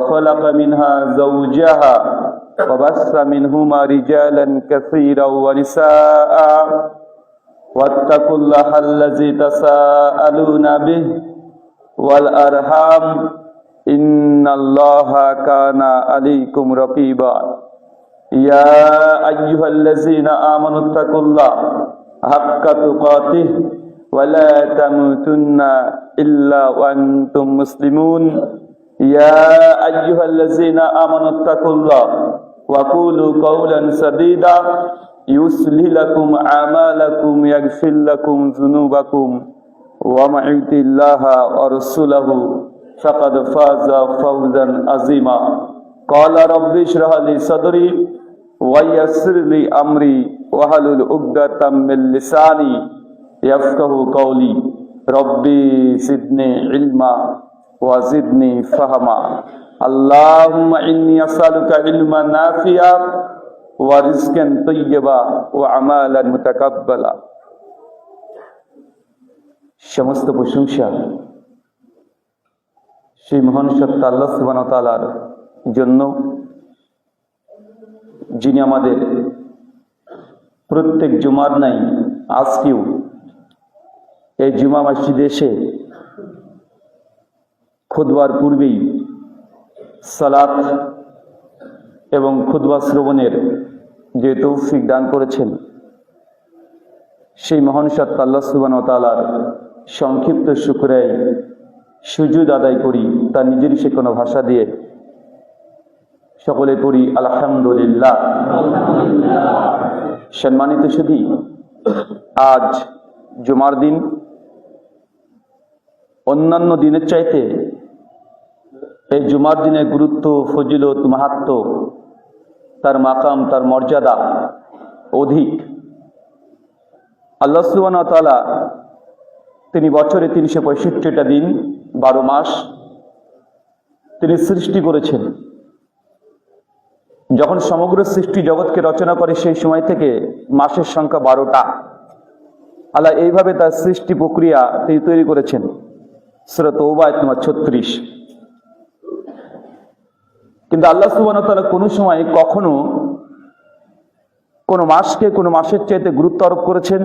خلق منها زوجها وبث منهما رجالا كثيرا ونساء واتقوا الله الذي تساءلون به والأرحام إن الله كان عليكم رقيبا يا أيها الذين آمنوا اتقوا الله حق تقاته ولا تموتن إلا وأنتم مسلمون يا أيها الذين آمنوا اتقوا الله وقولوا قولا سديدا يصلح لكم أعمالكم يغفر لكم ذنوبكم ومن يطع الله ورسوله فقد فاز فوزا عظيما قال رب اشرح لي صدري ويسر لي أمري واحلل عقدة من لساني يفقهوا قولي ربي زدني علما وزدني فهما اللهم إني أسألك علما نافعا ورزقا طيبا وأعمالا متقبلا সমস্ত প্রশংসা সেই মহান সত্তা আল্লাহ সুবহানাহু ওয়া তাআলার জন্য, যিনি আমাদের প্রত্যেক জুমার নাই আজকেও এই জুমা মসজিদে এসে খুতবার পূর্বেই সালাত এবং খুতবা শ্রবণের যে তৌফিক দান করেছেন, সেই মহান সত্তা আল্লাহ সুবহানাহু ওয়া তাআলার সংক্ষিপ্ত শুকরিয়া সুজুদ আদায় করি তার নিজের সে কোনো ভাষা দিয়ে। সকলে পড়ি আলহামদুলিল্লাহ। সম্মানিত সুধী, আজ জুমার দিন। অন্যান্য দিনের চাইতে এই জুমার দিনের গুরুত্ব, ফজিলত, মাহাত্ম্য, তার মাকাম, তার মর্যাদা অধিক। আল্লাহ সুবহানাহু ওয়া তাআলা তিনি বছরে ৩৬৫টা দিন, ১২ মাস তিনি সৃষ্টি করেছেন। যখন সমগ্র সৃষ্টি জগৎকে রচনা করে সেই সময় থেকে মাসের সংখ্যা ১২টা। আল্লাহ এইভাবে তার সৃষ্টি প্রক্রিয়া তিনি তৈরি করেছেন। সূরা তাওবা আয়াত নম্বর ৩৬। কিন্তু আল্লাহ সুবহানাহু ওয়া তাআলা কোনো সময় কখনো কোনো মাসকে কোনো মাসের চাইতে গুরুত্ব আরোপ করেছেন,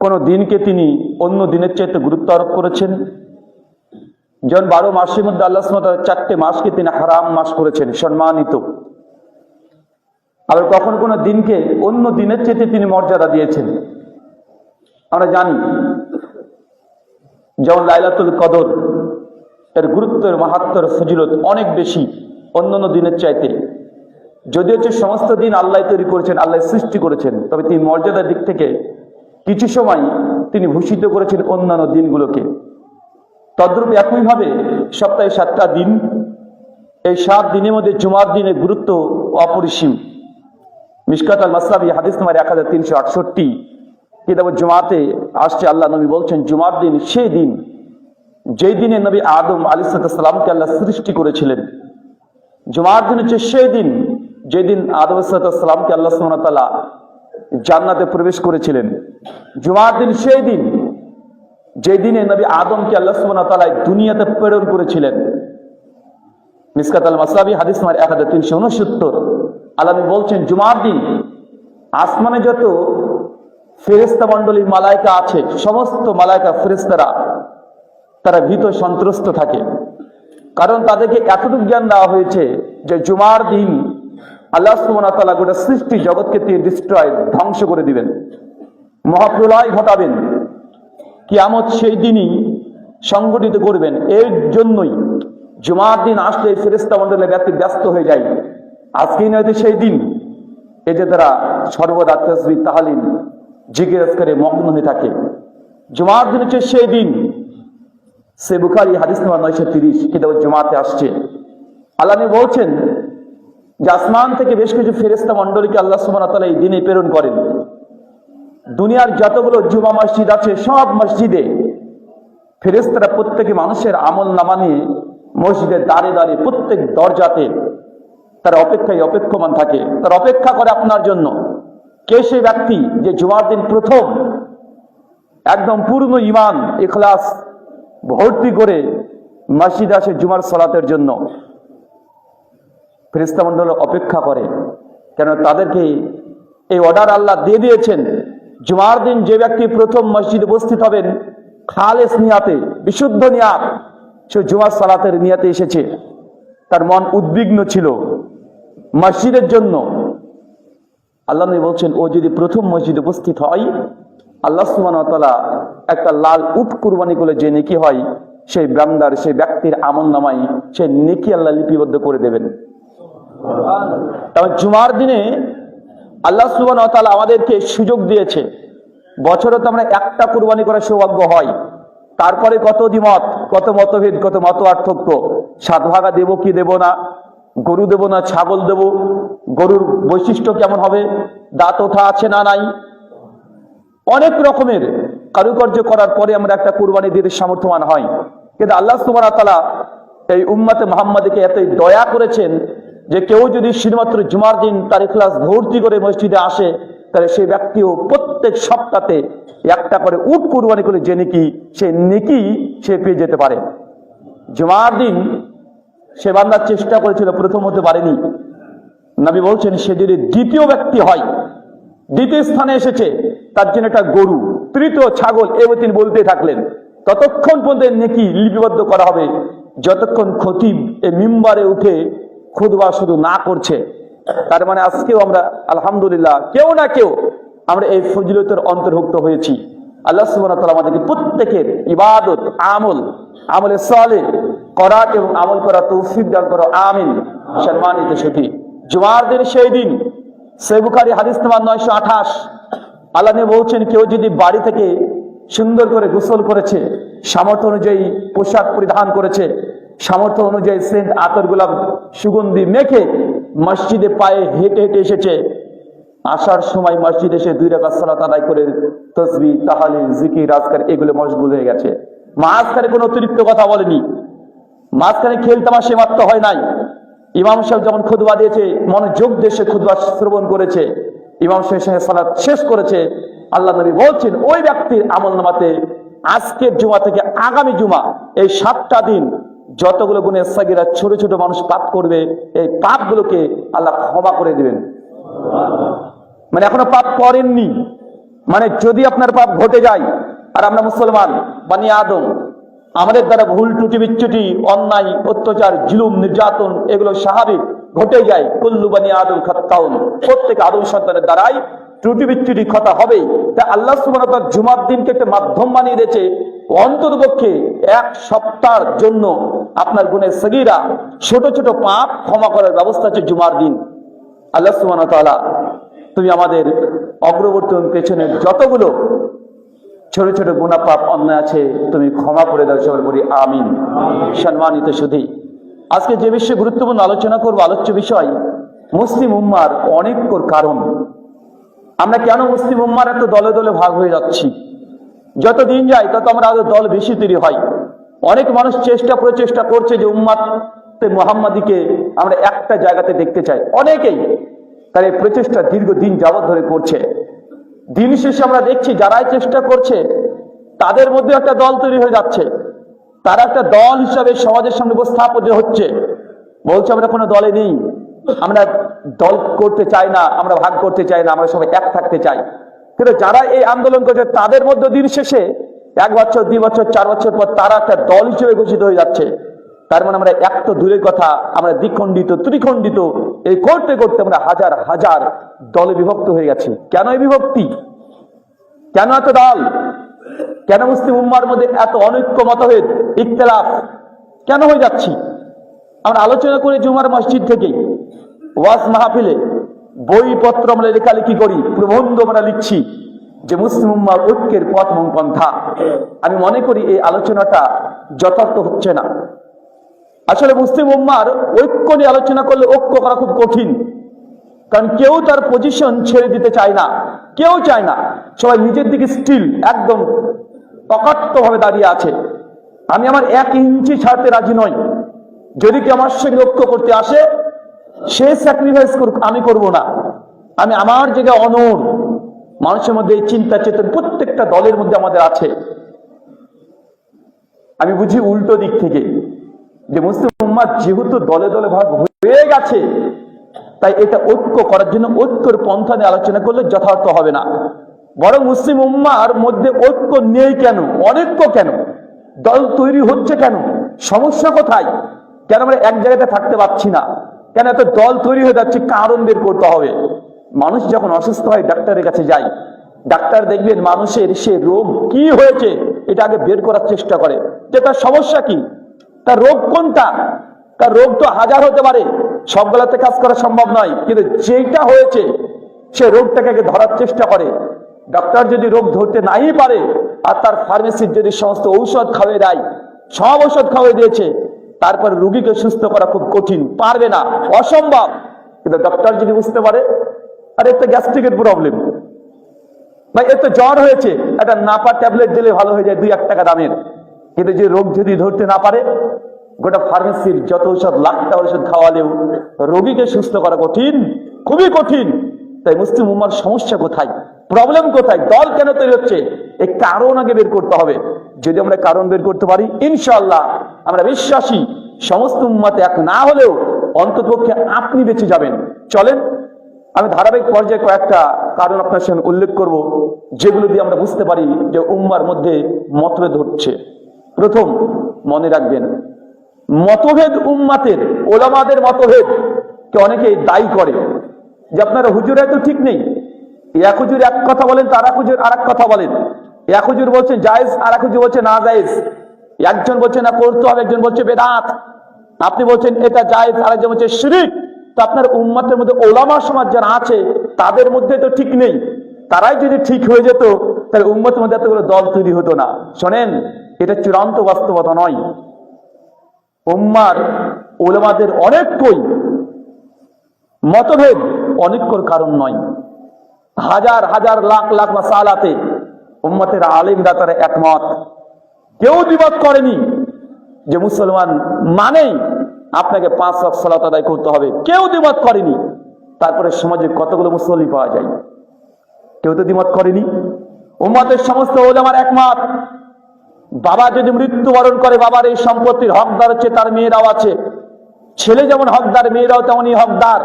কোনো দিনকে তিনি অন্য দিনের চাইতে গুরুত্ব আরোপ করেছেন। যেমন ১২ মাসের মধ্যে আল্লাহ সুবহানাহু ওয়া তাআলা ৪টে মাসকে তিনি হারাম মাস করেছেন, সম্মানিত। আবার কখনো কোনো দিনকে অন্য দিনের চাইতে তিনি মর্যাদা দিয়েছেন। আমরা জানি যেমন লাইলাতুল কদর এর গুরুত্বের, মাহাত্ম্যের, ফজিলত অনেক বেশি অন্যান্য দিনের চাইতে। যদিও হচ্ছে সমস্ত দিন আল্লাহ তৈরি করেছেন, আল্লাহ সৃষ্টি করেছেন, তবে তিনি মর্যাদার দিক থেকে কিছু সময় তিনি ভূষিত করেছেন অন্যান্য দিনগুলোকে। তদ্রূপ একইভাবে সপ্তাহে 7টা দিন, এই 7 দিনের মধ্যে জুমার দিনের গুরুত্ব অপরিসীম। মিশকাত আল মাসাবি হাদিস নম্বর 1368 কিতাব জুমাতে আসছে, আল্লাহ নবী বলছেন জুমার দিন সেই দিন যেই দিনে নবী আদম আলাইহিস সালামকে আল্লাহ সৃষ্টি করেছিলেন। জুমার দিন হচ্ছে সেই দিন যেদিন আদম আলাইহিস সালামকে আল্লাহ সুবহানাহু ওয়া তাআলা জান্নাতে প্রবেশ করেছিলেন। জুমার দিন সেই দিন যে দিনে নবী আদমকে আল্লাহ সুবহানাহু ওয়া তাআলা দুনিয়াতে প্রেরণ করেছিলেন। মিশকাত আল মাসাবি হাদিস নম্বর 1369। আল্লাহ নবী বলছেন জুমার দিন আসমানে যত ফেরেশতা মণ্ডলী, মালায়েকা আছে, সমস্ত মালায়েকা ফেরেশতারা তারা ভীত সন্ত্রস্ত থাকে। কারণ তাদেরকে এতটুকু জ্ঞান দেওয়া হয়েছে যে জুমার দিন আল্লাহ সুবহানাহু ওয়া তাআলা গোটা সৃষ্টি জগৎকে তিনি ধ্বংস করে দিবেন, মহাপ্রলয় ঘটাবেন, কিয়ামত সেই দিনই সংগঠিত করবেন। এর জন্যই জুমার দিন আসলে ফেরেশতা মণ্ডলী ব্যস্ত হয়ে যায়। আজকেই নয়তো সেই দিন, এই যে তারা সর্বদা তাসবিহ, তাহলিল, জিকির আজকারে মগ্ন হয়ে থাকে। জুমার দিন হচ্ছে সেই দিন। সে বুখারী হাদিস নম্বর 930 কিতাব জুমাতে আসছে। আল্লাহ বলছেন যে আসমান থেকে বেশ কিছু ফেরেশতা মণ্ডলীকে আল্লাহ সুবহানাহু ওয়া তাআলা এই দিনে প্রেরণ করেন। দুনিয়ার যতগুলো জুমা মসজিদ আছে সব মসজিদে ফেরেশতারা প্রত্যেকে মানুষের আমল নামা নিয়ে মসজিদের দ্বারে দ্বারে প্রত্যেক দরজাতে তার অপেক্ষমান থাকে, তার অপেক্ষা করে আপনার জন্য। কে সেই ব্যক্তি যে জুমার দিন প্রথম একদম পূর্ণ ঈমান ইখলাস ভর্তি করে মসজিদে আসে জুমার সালাতের জন্য, ফেরেশতা মণ্ডল অপেক্ষা করে, কেন তাদেরকে এই অর্ডার আল্লাহ দিয়ে দিয়েছেন, জুমার দিন যে ব্যক্তি প্রথম মসজিদে উপস্থিত হবেন খালেস নিয়াতে, বিশুদ্ধ নিয়াত, সে জুমার সালাতের নিয়াতে এসেছে, তার মন উদ্বিগ্ন ছিল মসজিদের জন্য। আল্লাহ নবী বলছেন, ও যদি প্রথম মসজিদে উপস্থিত হয়, আল্লাহ সুবহানাহু ওয়া তাআলা একটা লাল উট কুরবানি করলে যে নেকি হয়, সেই বান্দার, সেই ব্যক্তির আমলনামায় সেই নেকি আল্লাহ লিপিবদ্ধ করে দেবেন। তবে জুমার দিনে আল্লাহ সুবহানাহু ওয়া তাআলা আমাদেরকে সুযোগ দিয়েছে, বছরে তো আমরা একটা কুরবানি করার সৌভাগ্য হয়, তারপরে কত দ্বিমত, কত মতভেদ, কত মত পার্থক্য, 7 ভাগা দেব কি দেব না, গরু দেব না ছাগল দেব, গরুর বৈশিষ্ট্য কেমন হবে, দাঁত ওঠা আছে না নাই, অনেক রকমের কারুকার্য করার পরে আমরা একটা কুরবানি দিতে সামর্থ্যবান হয়। কিন্তু আল্লাহ সুবহানাহু ওয়া তাআলা এই উম্মতে মুহাম্মাদীকে এতই দয়া করেছেন যে কেউ যদি শুধুমাত্র জুমার দিন তার ইখলাস ভর্তি করে মসজিদে আসে, তাহলে সেই ব্যক্তিও প্রত্যেক সপ্তাহে একটা করে উট কুরবানি করে যে নেকি, সে নেকি সে পেয়ে যেতে পারে। জুমার দিন সে বান্দার চেষ্টা করেছিল, প্রথম হতে পারেনি। নবী বলছেন, সে যদি দ্বিতীয় ব্যক্তি হয়, দ্বিতীয় স্থানে এসেছে, তার জন্য একটা গরু, তৃতীয় ছাগল, এভাবে তিনি বলতে থাকলেন, ততক্ষণ পর্যন্ত নেকি লিপিবদ্ধ করা হবে যতক্ষণ খতিব এই মিম্বারে উঠে খুতবা শুধু না করছে। তার মানে আজকেও আমরা আলহামদুলিল্লাহ কেউ না কেউ আমরা এই ফজিলতের অন্তর্ভুক্ত হয়েছি। আল্লাহ সুবহানাহু ওয়া তাআলা আমাদেরকে প্রত্যেকের ইবাদত, আমলে সালেহ করার এবং আমল করার তৌফিক দান করো, আমিন। সম্মানিত সুধী, জুমার দিন সেই দিন, সহিহ বুখারী হাদিস নাম্বার 928, আল্লাহ নবী বলছেন, কেউ যদি বাড়ি থেকে সুন্দর করে গোসল করেছে, সামর্থ্য অনুযায়ী পোশাক পরিধান করেছে, সামর্থ্য অনুযায়ী সেন্ট, আতর, গোলাপ, সুগন্ধি মেখে মসজিদে পায়ে হেঁটে হেঁটে এসেছে, আসার সময় মসজিদে এসে 2 রাকাত সালাত আদায় করে তাসবিহ, তাহলিল, জিকির, আজকার এগুলো মশগুল হয়ে গেছে। মাঝখানে কোনো অতিরিক্ত কথা বলেনি, মাঝখানে খেলতামাশা মাত্র হয় নাই। ইমাম সাহেব যখন খুতবা দিয়েছে, মনোযোগ দিয়ে সে খুতবা শ্রবণ করেছে, ইমাম সাহেবের সঙ্গে সালাত শেষ করেছে। আল্লাহ নবী বলছেন, ওই ব্যক্তির আমলনামাতে আজকের জুমা থেকে আগামী জুমা এই 7টা দিন যতগুলো গুনাহ সাগীরা ছোট ছোট মানুষ পাপ করবে, এই পাপগুলোকে আল্লাহ ক্ষমা করে দিবেন। মানে এখনো পাপ করেননি, মানে যদি আপনার পাপ ঘটে যায়, আর আমরা মুসলমান বানি আদম, আমাদের দ্বারা ভুল ত্রুটি বিচ্যুতি, অন্যায়, অত্যাচার, জুলুম, নির্যাতন এগুলো স্বাভাবিক ঘটে যায়। কুল্লু বানি আদম খাত্তাউন, প্রত্যেক আদম সন্তানের দ্বারাই ত্রুটি বিচ্যুতি কথা হবেই। তা আল্লাহ সুবহানাহু ওয়া তাআলা জুমার দিনকে একটা মাধ্যম বানিয়ে দিয়েছে, অন্ততপক্ষে 1 সপ্তাহের জন্য আপনার গুনাহ সাগীরা, ছোট ছোট পাপ ক্ষমা করার ব্যবস্থা আছে জুমার দিন। আল্লাহ সুবহানাহু ওয়া তাআলা তুমি আমাদের অগ্রবর্তী পেছনের যতগুলো ছোট ছোট গুনাহ পাপ অন্যায় আছে তুমি ক্ষমা করে দাও, সবাই বলি আমিন। সম্মানিত সুধী, আজকে যে বিষয়ে গুরুত্বপূর্ণ আলোচনা করব, আলোচ্য বিষয় মুসলিম উম্মার অনেক কারণ। আমরা কেন মুসলিম উম্মার এত দলে দলে ভাগ হয়ে যাচ্ছি? যত দিন যায় তত আমরা আরো দল বেশি তৈরি হয়। অনেক মানুষ প্রচেষ্টা করছে যে উম্মাতে মুহাম্মাদীকে আমরা একটা জায়গাতে দেখতে চাই, অনেকেই তার এই প্রচেষ্টা দীর্ঘদিন যাবত ধরে করছে। দিন শেষে আমরা দেখছি যারাই চেষ্টা করছে তাদের মধ্যে একটা দল তৈরি হয়ে যাচ্ছে, তারা একটা দল হিসাবে সমাজের সামনে উপস্থাপিত হচ্ছে, বলছে আমরা কোনো দলে নেই, আমরা দল করতে চাই না, আমরা ভাগ করতে চাই না, আমরা সবাই এক থাকতে চাই। কিন্তু যারা এই আন্দোলন করছে তাদের মধ্যে দিন শেষে 1 বছর, 2 বছর, 4 বছর পর তারা একটা দল হিসেবে ঘোষিত হয়ে যাচ্ছে। তার মানে আমরা এক তো দূরের কথা, আমরা দ্বিখণ্ডিত, ত্রিখণ্ডিত, এই করতে করতে আমরা হাজার হাজার দলে বিভক্ত হয়ে গেছি। কেন এই বিভক্তি? কেন এত দল? কেন মুসলিম উম্মার মধ্যে এত অনৈক্য, মতভেদ, ইখতিলাফ কেন হয়ে যাচ্ছি? আমরা আলোচনা করি জুমার মসজিদ থেকে, ওয়াজ মাহফিলে, বইপত্র আমরা লেখালেখি করি, প্রবন্ধ আমরা লিখছি যে মুসলিম উম্মার ঐক্যের পথ এবং পন্থা। আমি মনে করি এই আলোচনাটা যথার্থ হচ্ছে না। আসলে মুসলিম উম্মার ঐক্য নিয়ে আলোচনা করলে ঐক্য করা খুব কঠিন, কারণ কেউ তার পজিশন ছেড়ে দিতে চায় না, কেউ চায় না, সবাই নিজের দিকে স্টিল একদম অকাট্য ভাবে দাঁড়িয়ে আছে। আমি আমার 1 ইঞ্চি ছাড়তে রাজি নই, যদি কেউ আমার সঙ্গে ঐক্য করতে আসে সে স্যাক্রিফাইস করুক, আমি করব না। আমি আমার জায়গায় অনড়। মানুষের মধ্যে এই চিন্তা চেতন প্রত্যেকটা দলের মধ্যে আমাদের আছে। আমি বুঝি উল্টো দিক থেকে, যে মুসলিম উম্মাহ যেহেতু দলে দলে ভাগ হয়ে গেছে, তাই এটা ঐক্য করার জন্য ঐক্যের পন্থা নিয়ে আলোচনা করলে যথার্থ হবে না। বরং মুসলিম উম্মাহর মধ্যে ঐক্য নেই কেন, অনৈক্য কেন, দল তৈরি হচ্ছে কেন, সমস্যা কোথায়, কেন আমরা এক জায়গাতে থাকতে পারছি না, কেন এত দল তৈরি হয়ে যাচ্ছে, কারণ বের করতে হবে। মানুষ যখন অসুস্থ হয় ডাক্তারের কাছে যায়, ডাক্তার দেখবেন মানুষের সে রোগ কি হয়েছে এটা আগে বের করার চেষ্টা করে, যে তার সমস্যা কি, তার রোগ কোনটা। তার রোগ তো হাজার হতে পারে, সবগুলাতে কাজ করা সম্ভব নয়, কিন্তু যেটা হয়েছে সে রোগটাকে আগে ধরার চেষ্টা করে। ডাক্তার যদি রোগ ধরতে নাই পারে, আর তার ফার্মেসির যদি সমস্ত ঔষধ খাওয়িয়ে দেয়, সব ঔষধ খাওয়িয়ে দিয়েছে, তারপর রোগীকে সুস্থ করা খুব কঠিন, পারবে না, অসম্ভব। কিন্তু ডক্টর যদি বুঝতে পারে আর একটা গ্যাস্ট্রিকের প্রবলেম, ভাই এত জ্বর হয়েছে, একটা নাপা ট্যাবলেট দিলে ভালো হয়ে যায় 2-1 টাকা দামের, কিন্তু যে রোগ যদি ধরতে না পারে, গোটা ফার্মেসির যত ঔষধ, লাখ টাকার ওষুধ খাওয়ালেও রোগীকে সুস্থ করা কঠিন, খুবই কঠিন। তাই মুসলিম উম্মার সমস্যা কোথায়, প্রবলেম কোথায়, দল কেন তৈরি হচ্ছে, এই কারণ আগে বের করতে হবে। যদি আমরা কারণ বের করতে পারি, ইনশাআল্লাহ আমরা বিশ্বাসী সমস্ত উম্মাতে এক না হলেও অন্ততপক্ষে আপনি বেঁচে যাবেন। চলেন আমি ধারাবাহিক পর্যায়ে কয়েকটা কারণ আপনার সঙ্গে উল্লেখ করব, যেগুলো দিয়ে আমরা বুঝতে পারি যে উম্মার মধ্যে মতভেদ হচ্ছে। প্রথম, মনে রাখবেন, মতভেদ উম্মাতের, ওলামাদের মতভেদ কে অনেকে দায়ী করে যে আপনারা হুজুরে তো ঠিক নেই, এক হুজুর এক কথা বলেন, তার এক হুজুর আর এক কথা বলেন, এক হুজুর বলছে জায়েজ, আর এক হুজুর বলছে না জায়েজ, একজন বলছে না করতে হবে, একজন বলছে বেদাত, আপনি বলছেন এটা জায়েজ, আরেকজন বলছে শিরক। তো আপনার উম্মতের মধ্যে ওলামা সমাজ যারা আছে তাদের মধ্যে তো ঠিক নেই, তারাই যদি ঠিক হয়ে যেত তাহলে উম্মতের মধ্যে এতগুলো দল তৈরি হতো না। শোনেন, এটা চূড়ান্ত বাস্তবতা নয়। উম্মার ওলামাদের অনেকই মতভেদ অনেকর কারণ নয়, হাজার হাজার লাখ লাখ মাসালাতে উম্মতের আলিমরা তারা একমত, কেউ দ্বিমত করেনি যে মুসলমান মানেই আপনাকে 5 ওয়াক্ত সালাত আদায় করতে হবে, কেউ দ্বিমত করেনি। তারপরে সমাজে কতগুলো মুসল্লি পাওয়া যায়, কেউ তো দ্বিমত করেনি। উম্মতের সমস্ত ওলামার একমত, বাবা যদি মৃত্যুবরণ করে, বাবার এই সম্পত্তির হকদার হচ্ছে তার মেয়েরাও আছে, ছেলে যেমন হকদার মেয়েরাও তেমনই হকদার।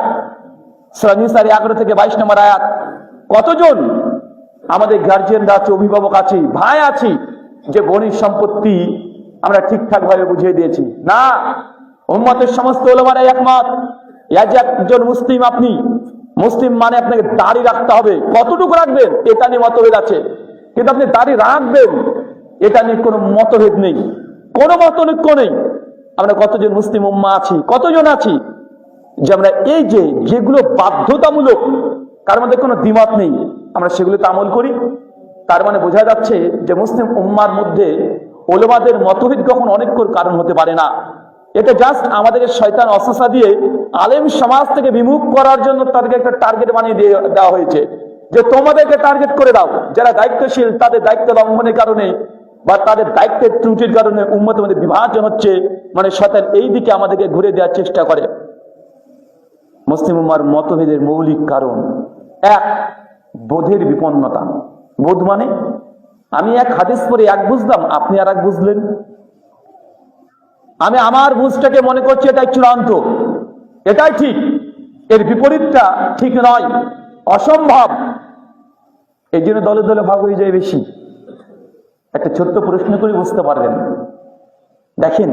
সূরা নিসার 11 থেকে 22 নম্বর আয়াত। কতজন আমাদের গার্জিয়ানরা আছে, অভিভাবক আছে, ভাই আছি, যে বোনের সম্পত্তি আমরা ঠিকঠাক ভাবে বুঝিয়ে দিয়েছি? না, উম্মতের সমস্ত ওলামারা একমত। একজন মুসলিম, আপনি মুসলিম মানে আপনাকে দাড়ি রাখতে হবে, কতটুকু রাখবেন এটা নিয়ে মতভেদ আছে, কিন্তু আপনি দাড়ি রাখবেন এটা নিয়ে কোনো মতভেদ নেই, কোনো মতনৈক্য নেই। আমরা কতজন মুসলিম উম্মাহ আছি, কতজন আছি যে আমরা এই যেগুলো বাধ্যতামূলক, কার মধ্যে কোনো দ্বিমত নেই, আমরা সেগুলোতে আমল করি। তার মানে বোঝা যাচ্ছে যে মুসলিম উম্মার মধ্যে ওলামাদের মতভেদ কখন অনেকর কারণ হতে পারে না। এটা জাস্ট আমাদেরকে শয়তান অসুসা দিয়ে আলেম সমাজ থেকে বিমুখ করার জন্য তাদেরকে একটা টার্গেট বানিয়ে দেওয়া হয়েছে, যে তোমাদেরকে টার্গেট করে দাও, যারা দায়িত্বশীল তাদের দায়িত্ব লঙ্ঘনের কারণে বা তাদের দায়িত্বের ত্রুটির কারণে উম্মতের মধ্যে বিভাজন হচ্ছে, মানে শয়তান এই দিকে আমাদেরকে ঘুরে দেওয়ার চেষ্টা করে। মুসলিম উম্মার মতভেদের মৌলিক কারণ এক, বোধের বিপন্নতা। বোধ মানে আমি এক হাদিস পড়ে এক বুঝলাম, আপনি আর এক বুঝলেন। আমি আমার বুঝটাকে মনে করছি এটাই চূড়ান্ত, এটাই ঠিক, এর বিপরীতটা ঠিক নয়, অসম্ভব। এই জন্য দলে দলে ভাগ হয়ে যায় বেশি। একটা ছোট্ট প্রশ্ন করে বুঝতে পারবেন। দেখেন,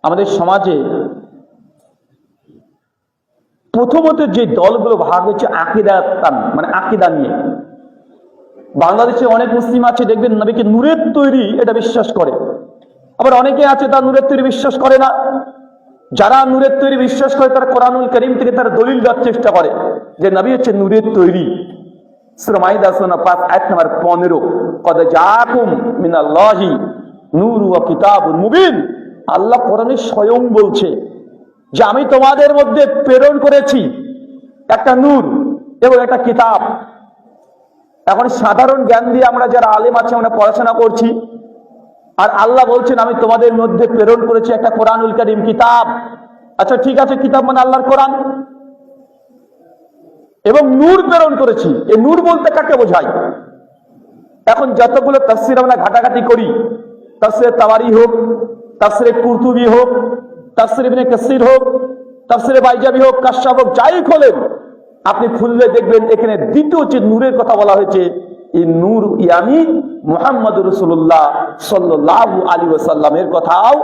আমাদের সমাজে প্রথমত যে দলগুলো ভাগ হচ্ছে আকীদা, মানে আকীদা নিয়ে। বাংলাদেশে অনেক মুসলিম আছে, দেখবেন নবীকে নূরের তৈরি এটা বিশ্বাস করে, আবার অনেকে আছে তারা নূরের তৈরি বিশ্বাস করে না। যারা নূরের তৈরি বিশ্বাস করে তারা কোরআনুল কারীম থেকে তারা দলিল দেওয়ার চেষ্টা করে যে নবী হচ্ছে নূরের তৈরি। সূরা মাইদা 5 আয়াত নম্বর 15, কদ জাআকুম মিনাল্লাহি নূরু ওয়া কিতাবুন মুবিন। আল্লাহ কোরআনে স্বয়ং বলছে যে আমি তোমাদের মধ্যে প্রেরণ করেছি একটা নূর এবং একটা কিতাব। এখন সাধারণ জ্ঞান দিয়ে আমরা যারা আলেম আছে আমরা পড়াশোনা করছি, আর আল্লাহ বলছেন আমি তোমাদের মধ্যে প্রেরণ করেছি একটা কোরআনুল কারীম কিতাব। আচ্ছা ঠিক আছে, কিতাব মানে আল্লাহর কোরআন, এবং নূর প্রেরণ করেছি। এই নূর বলতে কাকে বোঝায়? এখন যতগুলো তাফসীর আমরা ঘাটাঘাটি করি, তাফসীর তাবারি হোক, তাফসিরে কুরতুবী হোক, তাফসিরে ইবনে কাসির হোক, তাফসিরে বাইজাবি হোক, কাশফ হোক, যাই খোলেন আপনি খুললে দেখবেন এখানে দ্বিতীয় যে নূরের কথা বলা হয়েছে, এই নূর ইয়ানি মুহাম্মদ রাসূলুল্লাহ সাল্লাল্লাহু আলাইহি ওয়াসাল্লামের কথাও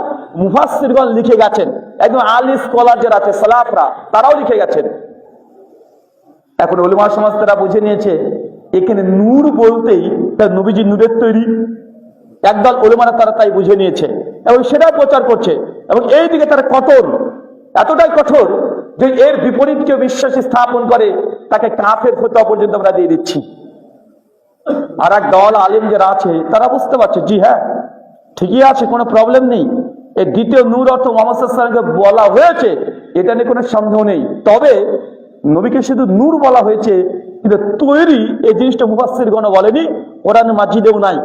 মুফাসসিরগণ লিখে গেছেন। একদম আলী স্কলার যারা আছে সালাফরা তারাও লিখে গেছেন। এখন উলামা সমাজ তারা বুঝে নিয়েছে এখানে নূর বলতেই তার নবীজি নূরের তৈরি। একদল উলামারা তারা তাই বুঝে নিয়েছে এবং সেটা প্রচার করছে, এবং এই দিকে তারা কঠোর, এতটাই কঠোর যে এর বিপরীত কেউ বিশ্বাস স্থাপন করে তাকে কাফের ফতোয়া পর্যন্ত আমরা দিয়ে দিচ্ছি। আর এক দল আলিম যারা আছে তারা বুঝতে পারছে জি হ্যাঁ ঠিকই আছে, কোনো প্রবলেম নেই, এই দ্বিতীয় নূর অর্থ মুহাম্মদ সাল্লাল্লাহু আলাইহি ওয়াসাল্লামকে বলা হয়েছে, এটা নিয়ে কোনো সন্দেহ নেই। তবে নবীকে শুধু নূর বলা হয়েছে, কিন্তু তৈরি এই জিনিসটা মুফাসসিরগণ বলেনি, কোরআন মাজিদেও নাই।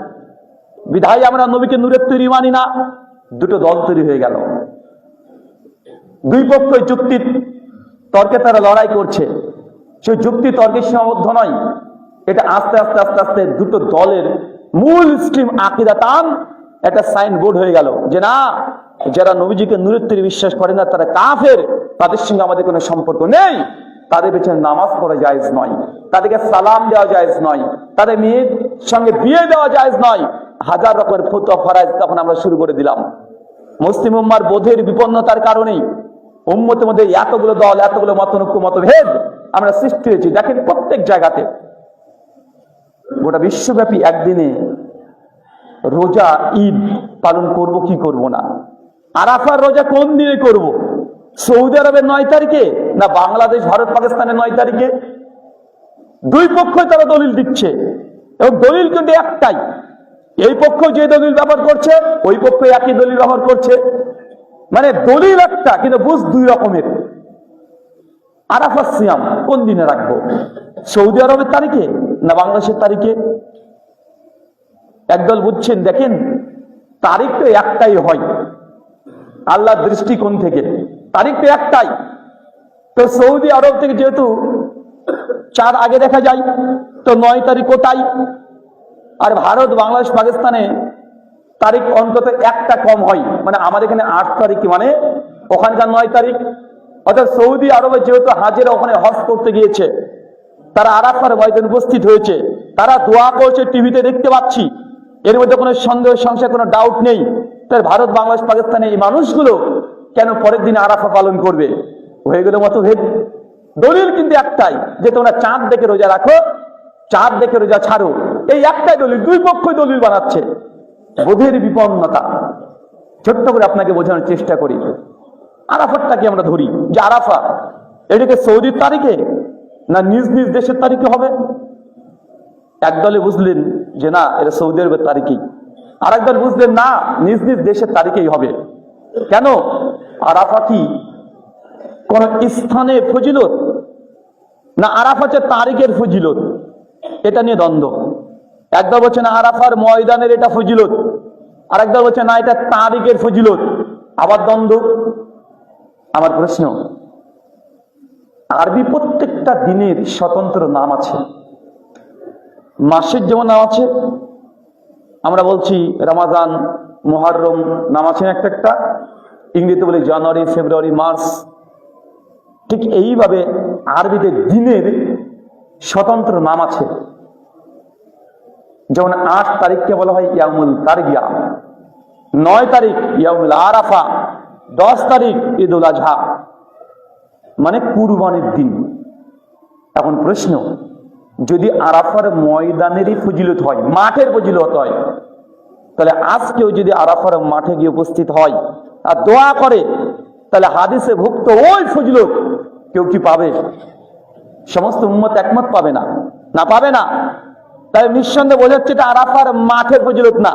বিধায় আমরা নবীকে নূরের তৈরি মানি না। দুটো দল তৈরি হয়ে গেল, দুই পক্ষই যুক্তি তর্কে তারা লড়াই করছে। সেই যুক্তি তর্কের সীমাবদ্ধ নয়, এটা আস্তে আস্তে আস্তে আস্তে দুটো দলের মূল স্ট্রিম আকীদাতান একটা সাইনবোর্ড হয়ে গেল যে না, যারা নবীজিকে নূরের তৈরি বিশ্বাস করে না তারা কাফের, তাদের সঙ্গে আমাদের কোনো সম্পর্ক নেই, তাদের পেছনে নামাজ পড়া জায়েজ নয়, তাদেরকে সালাম দেওয়া জায়েজ নয়, তাদের মেয়ের সঙ্গে বিয়ে দেওয়া জায়েজ নয়। হাজার রকমের ফতোয়া ফরায়েজ তখন আমরা শুরু করে দিলাম। মুসলিম উম্মার বোধের বিপন্নতার কারণেই উম্মতের মধ্যে এতগুলো দল, এতগুলো মতনৈক্য, মতভেদ আমরা সৃষ্টি হয়েছি। দেখেন প্রত্যেক জায়গাতে গোটা বিশ্বব্যাপী একদিনে রোজা ঈদ পালন করব কি করব না, আরাফার রোজা কোন দিনে করব, সৌদি আরবের 9 তারিখে না বাংলাদেশ ভারত পাকিস্তানের 9 তারিখে? দুই পক্ষই তারা দলিল দিচ্ছে এবং দলিল কিন্তু একটাই। এই পক্ষ যে দলিল ব্যবহার করছে ওই পক্ষ একই দলিল ব্যবহার করছে, মানে দলিল একটা কিন্তু বুঝ দুই রকমের। আরাফাত সিয়াম কোন দিনে রাখবো, সৌদি আরবের তারিখে না বাংলাদেশের তারিখে? একদল বুঝছেন দেখেন তারিখ তো একটাই হয় আল্লাহর দৃষ্টিকোণ থেকে, তারিখ তো একটাই। তো সৌদি আরব থেকে যেহেতু 4 আগে দেখা যায়, তো 9 তারিখ ওটাই। আর ভারত বাংলাদেশ পাকিস্তানে তারিখ অন্তত একটা কম হয়, মানে আমাদের এখানে 8 তারিখ মানে ওখানকার 9 তারিখ। অর্থাৎ সৌদি আরবে যেহেতু হাজেরা ওখানে হজ করতে গিয়েছে, তারা আরাফার ময়দানে উপস্থিত হয়েছে, তারা দোয়া করছে, টিভিতে দেখতে পাচ্ছি, এর মধ্যে কোনো সন্দেহ সংশয় কোনো ডাউট নেই। তাই ভারত বাংলাদেশ পাকিস্তানে এই মানুষগুলো কেন পরের দিনে আরাফা পালন করবে? হয়ে গেল মতভেদ। দলিল কিন্তু একটাই যে তোমরা চাঁদ দেখে রোজা রাখো, চাঁদ দেখে রোজা ছাড়ো, এই একটাই দলিল। দুই পক্ষই দলিল বানাচ্ছে, বোধের বিপন্নতা। ছোট্ট করে আপনাকে বোঝানোর চেষ্টা করি, আরাফাতটাকে আমরা ধরি যে আরাফা এটাকে সৌদির তারিখে না নিজ নিজ দেশের তারিখে হবে। একদলে বুঝলেন যে না এটা সৌদি আরবের তারিখেই, আর একদল বুঝলেন না নিজ নিজ দেশের তারিখেই হবে। কেন? আরাফা কি কোন স্থানের ফজিলত না আরাফাতের তারিখের ফজিলত? এটা নিয়ে দ্বন্দ্ব। একদল বলছে না আরাফার ময়দানের এটা ফজিলত, আর একদল বলছে না এটা তারিখের ফজিলত, আবার দ্বন্দ্ব। আমার প্রশ্ন, আরবি প্রত্যেকটা দিনের স্বতন্ত্র নাম আছে, মাসের যেমন নাম আছে, আমরা বলছি রমাজান, মুহররম নাম আছে একটা একটা, ইংরেজিতে বলি জানুয়ারি, ফেব্রুয়ারি, মার্চ। ঠিক এইভাবে আরবিতে দিনের স্বতন্ত্র নাম আছে। যেমন 8 তারিখকে বলা হয় ইয়ামুল তারবিয়া, 9 তারিখ ইয়ামুল আরাফা, 10 তারিখ ঈদুল আজহা, মানে কুরবানির দিন। এখন প্রশ্ন, যদি আরাফার ময়দানেরই ফজিলত হয়, মাঠের ফজিলত হয়, তাহলে আজকেও যদি আরাফার মাঠে গিয়ে উপস্থিত হয় আর দোয়া করে, তাহলে হাদিসে ভুক্ত ওই ফজিলত কেউ কি পাবে? সমস্ত উম্মত একমত পাবে না, না পাবে না। তাই নিঃসন্দেহে বোঝাচ্ছে এটা আরাফার মাঠের ফজিলত না।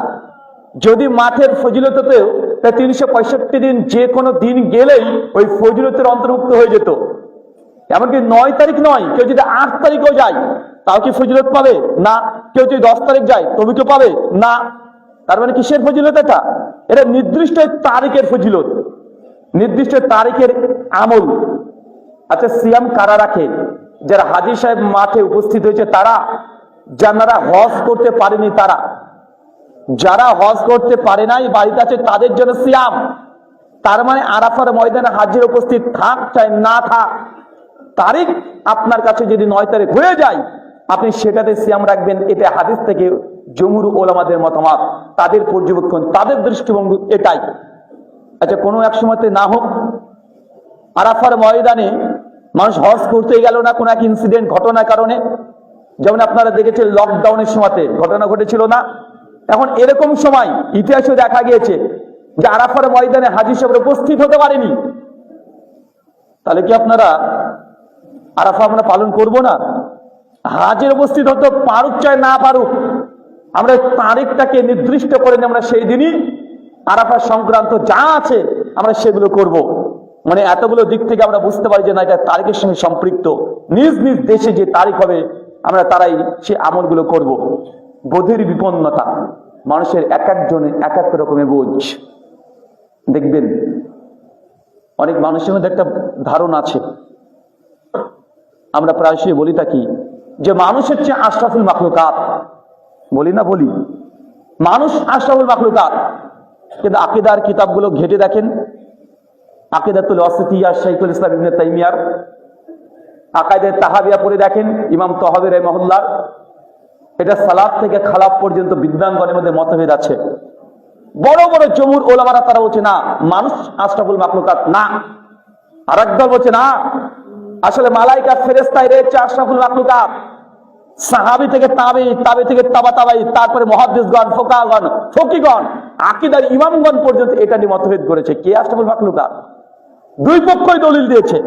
যদি মাঠের ফজিলত হতেও 365 দিন যে কোনো দিন গেলেই ওই ফজিলতের অন্তর্ভুক্ত হয়ে যেত। এমনকি 9 তারিখ নয়, কেউ যদি 8 তারিখেও যায় তাও কি ফজিলত পাবে? না। কেউ যদি 10 তারিখ যায় তবে কেউ পাবে না। তার মানে কিসের ফজিলত? এটা এটা নির্দিষ্ট তারিখের ফজিলত, নির্দিষ্ট তারিখের আমল। আচ্ছা, সিয়াম কারা রাখে? যারা হাজী সাহেব মাঠে উপস্থিত হয়েছে তারা, যারা হজ করতে পারেনি তারা। যারা হজ করতে পারে নাই বাড়িতে আছে তাদের জন্য সিয়াম। তার মানে আরাফার ময়দানে হাজির উপস্থিত থাক চাই না থাক, তারিখ আপনার কাছে যদি 9 তারিখ হয়ে যায় আপনি সেটাতে সিয়াম রাখবেন। এটা হাদিস থেকে জমহুর ওলামাদের মতামত, তাদের পর্যবেক্ষণ, তাদের দৃষ্টিভঙ্গি এটাই। আচ্ছা, কোনো এক সময়তে না হোক আরাফার ময়দানে মানুষ হজ করতে গেল না, কোনো এক ইনসিডেন্ট ঘটনার কারণে, যেমন আপনারা দেখেছেন লকডাউনের সময়তে ঘটনা ঘটেছিল না। এখন এরকম সময় ইতিহাসে দেখা গিয়েছে যে আরাফার ময়দানে হাজী সাহেব উপস্থিত হতে পারেনি, তাহলে কি আপনারা আরাফা আমরা পালন করব না? হাজির উপস্থিত হতে পারুক চাই না পারুক, আমরা তারিখটাকে নির্দিষ্ট করে নিয়ে আমরা সেই দিনই আরাফা সংক্রান্ত যা আছে আমরা সেগুলো করব। মানে এতগুলো দিক থেকে আমরা বুঝতে পারি যে না, এটা তারিখের সঙ্গে সম্পৃক্ত। নিজ নিজ দেশে যে তারিখ হবে আমরা তারাই সে আমলগুলো করব। বোধের বিপন্নতা, মানুষের এক একজনের এক এক রকমের বোঝ। দেখবেন অনেক মানুষের মধ্যে একটা ধারণা আছে, আমরা প্রায়শই বলি থাকি যে মানুষ হচ্ছে আশরাফুল মাখলুকাত, বলি না বলি, মানুষ আশরাফুল মাখলুকাত। কিন্তু আকীদার কিতাবগুলো ঘেটে দেখেন, আকীদাতুল ওয়াসিতিয়া শাইখুল ইসলাম ইবনে তাইমিয়ার, আকাইদে তাহাবিয়া পড়ে দেখেন ইমাম তাহাবী রাহিমাহুল্লাহ, এটা সালাফ থেকে খালাফ পর্যন্ত বিদ্বানগণের মধ্যে মতভেদ আছে। বড় বড় জমহুর ওলামারা তারা বলছে না, মানুষ আশরাফুল মাখলুকাত না। আর একদল বলছে না, আসলে মালাইকা ফেরেশতা এরা হচ্ছে আশরাফুল মাখলুকাত। সাহাবী থেকে তাবি, তাবি থেকে তাবা তাবাই, তারপরে মুহাদ্দিসগণ, ফুকাহাগণ, ফকিহগণ, আকীদার ইমামগণ পর্যন্ত এটা নিয়ে মতভেদ করেছে কে আশরাফুল মাখলুকাত। দুই পক্ষই দলিল দিয়েছে।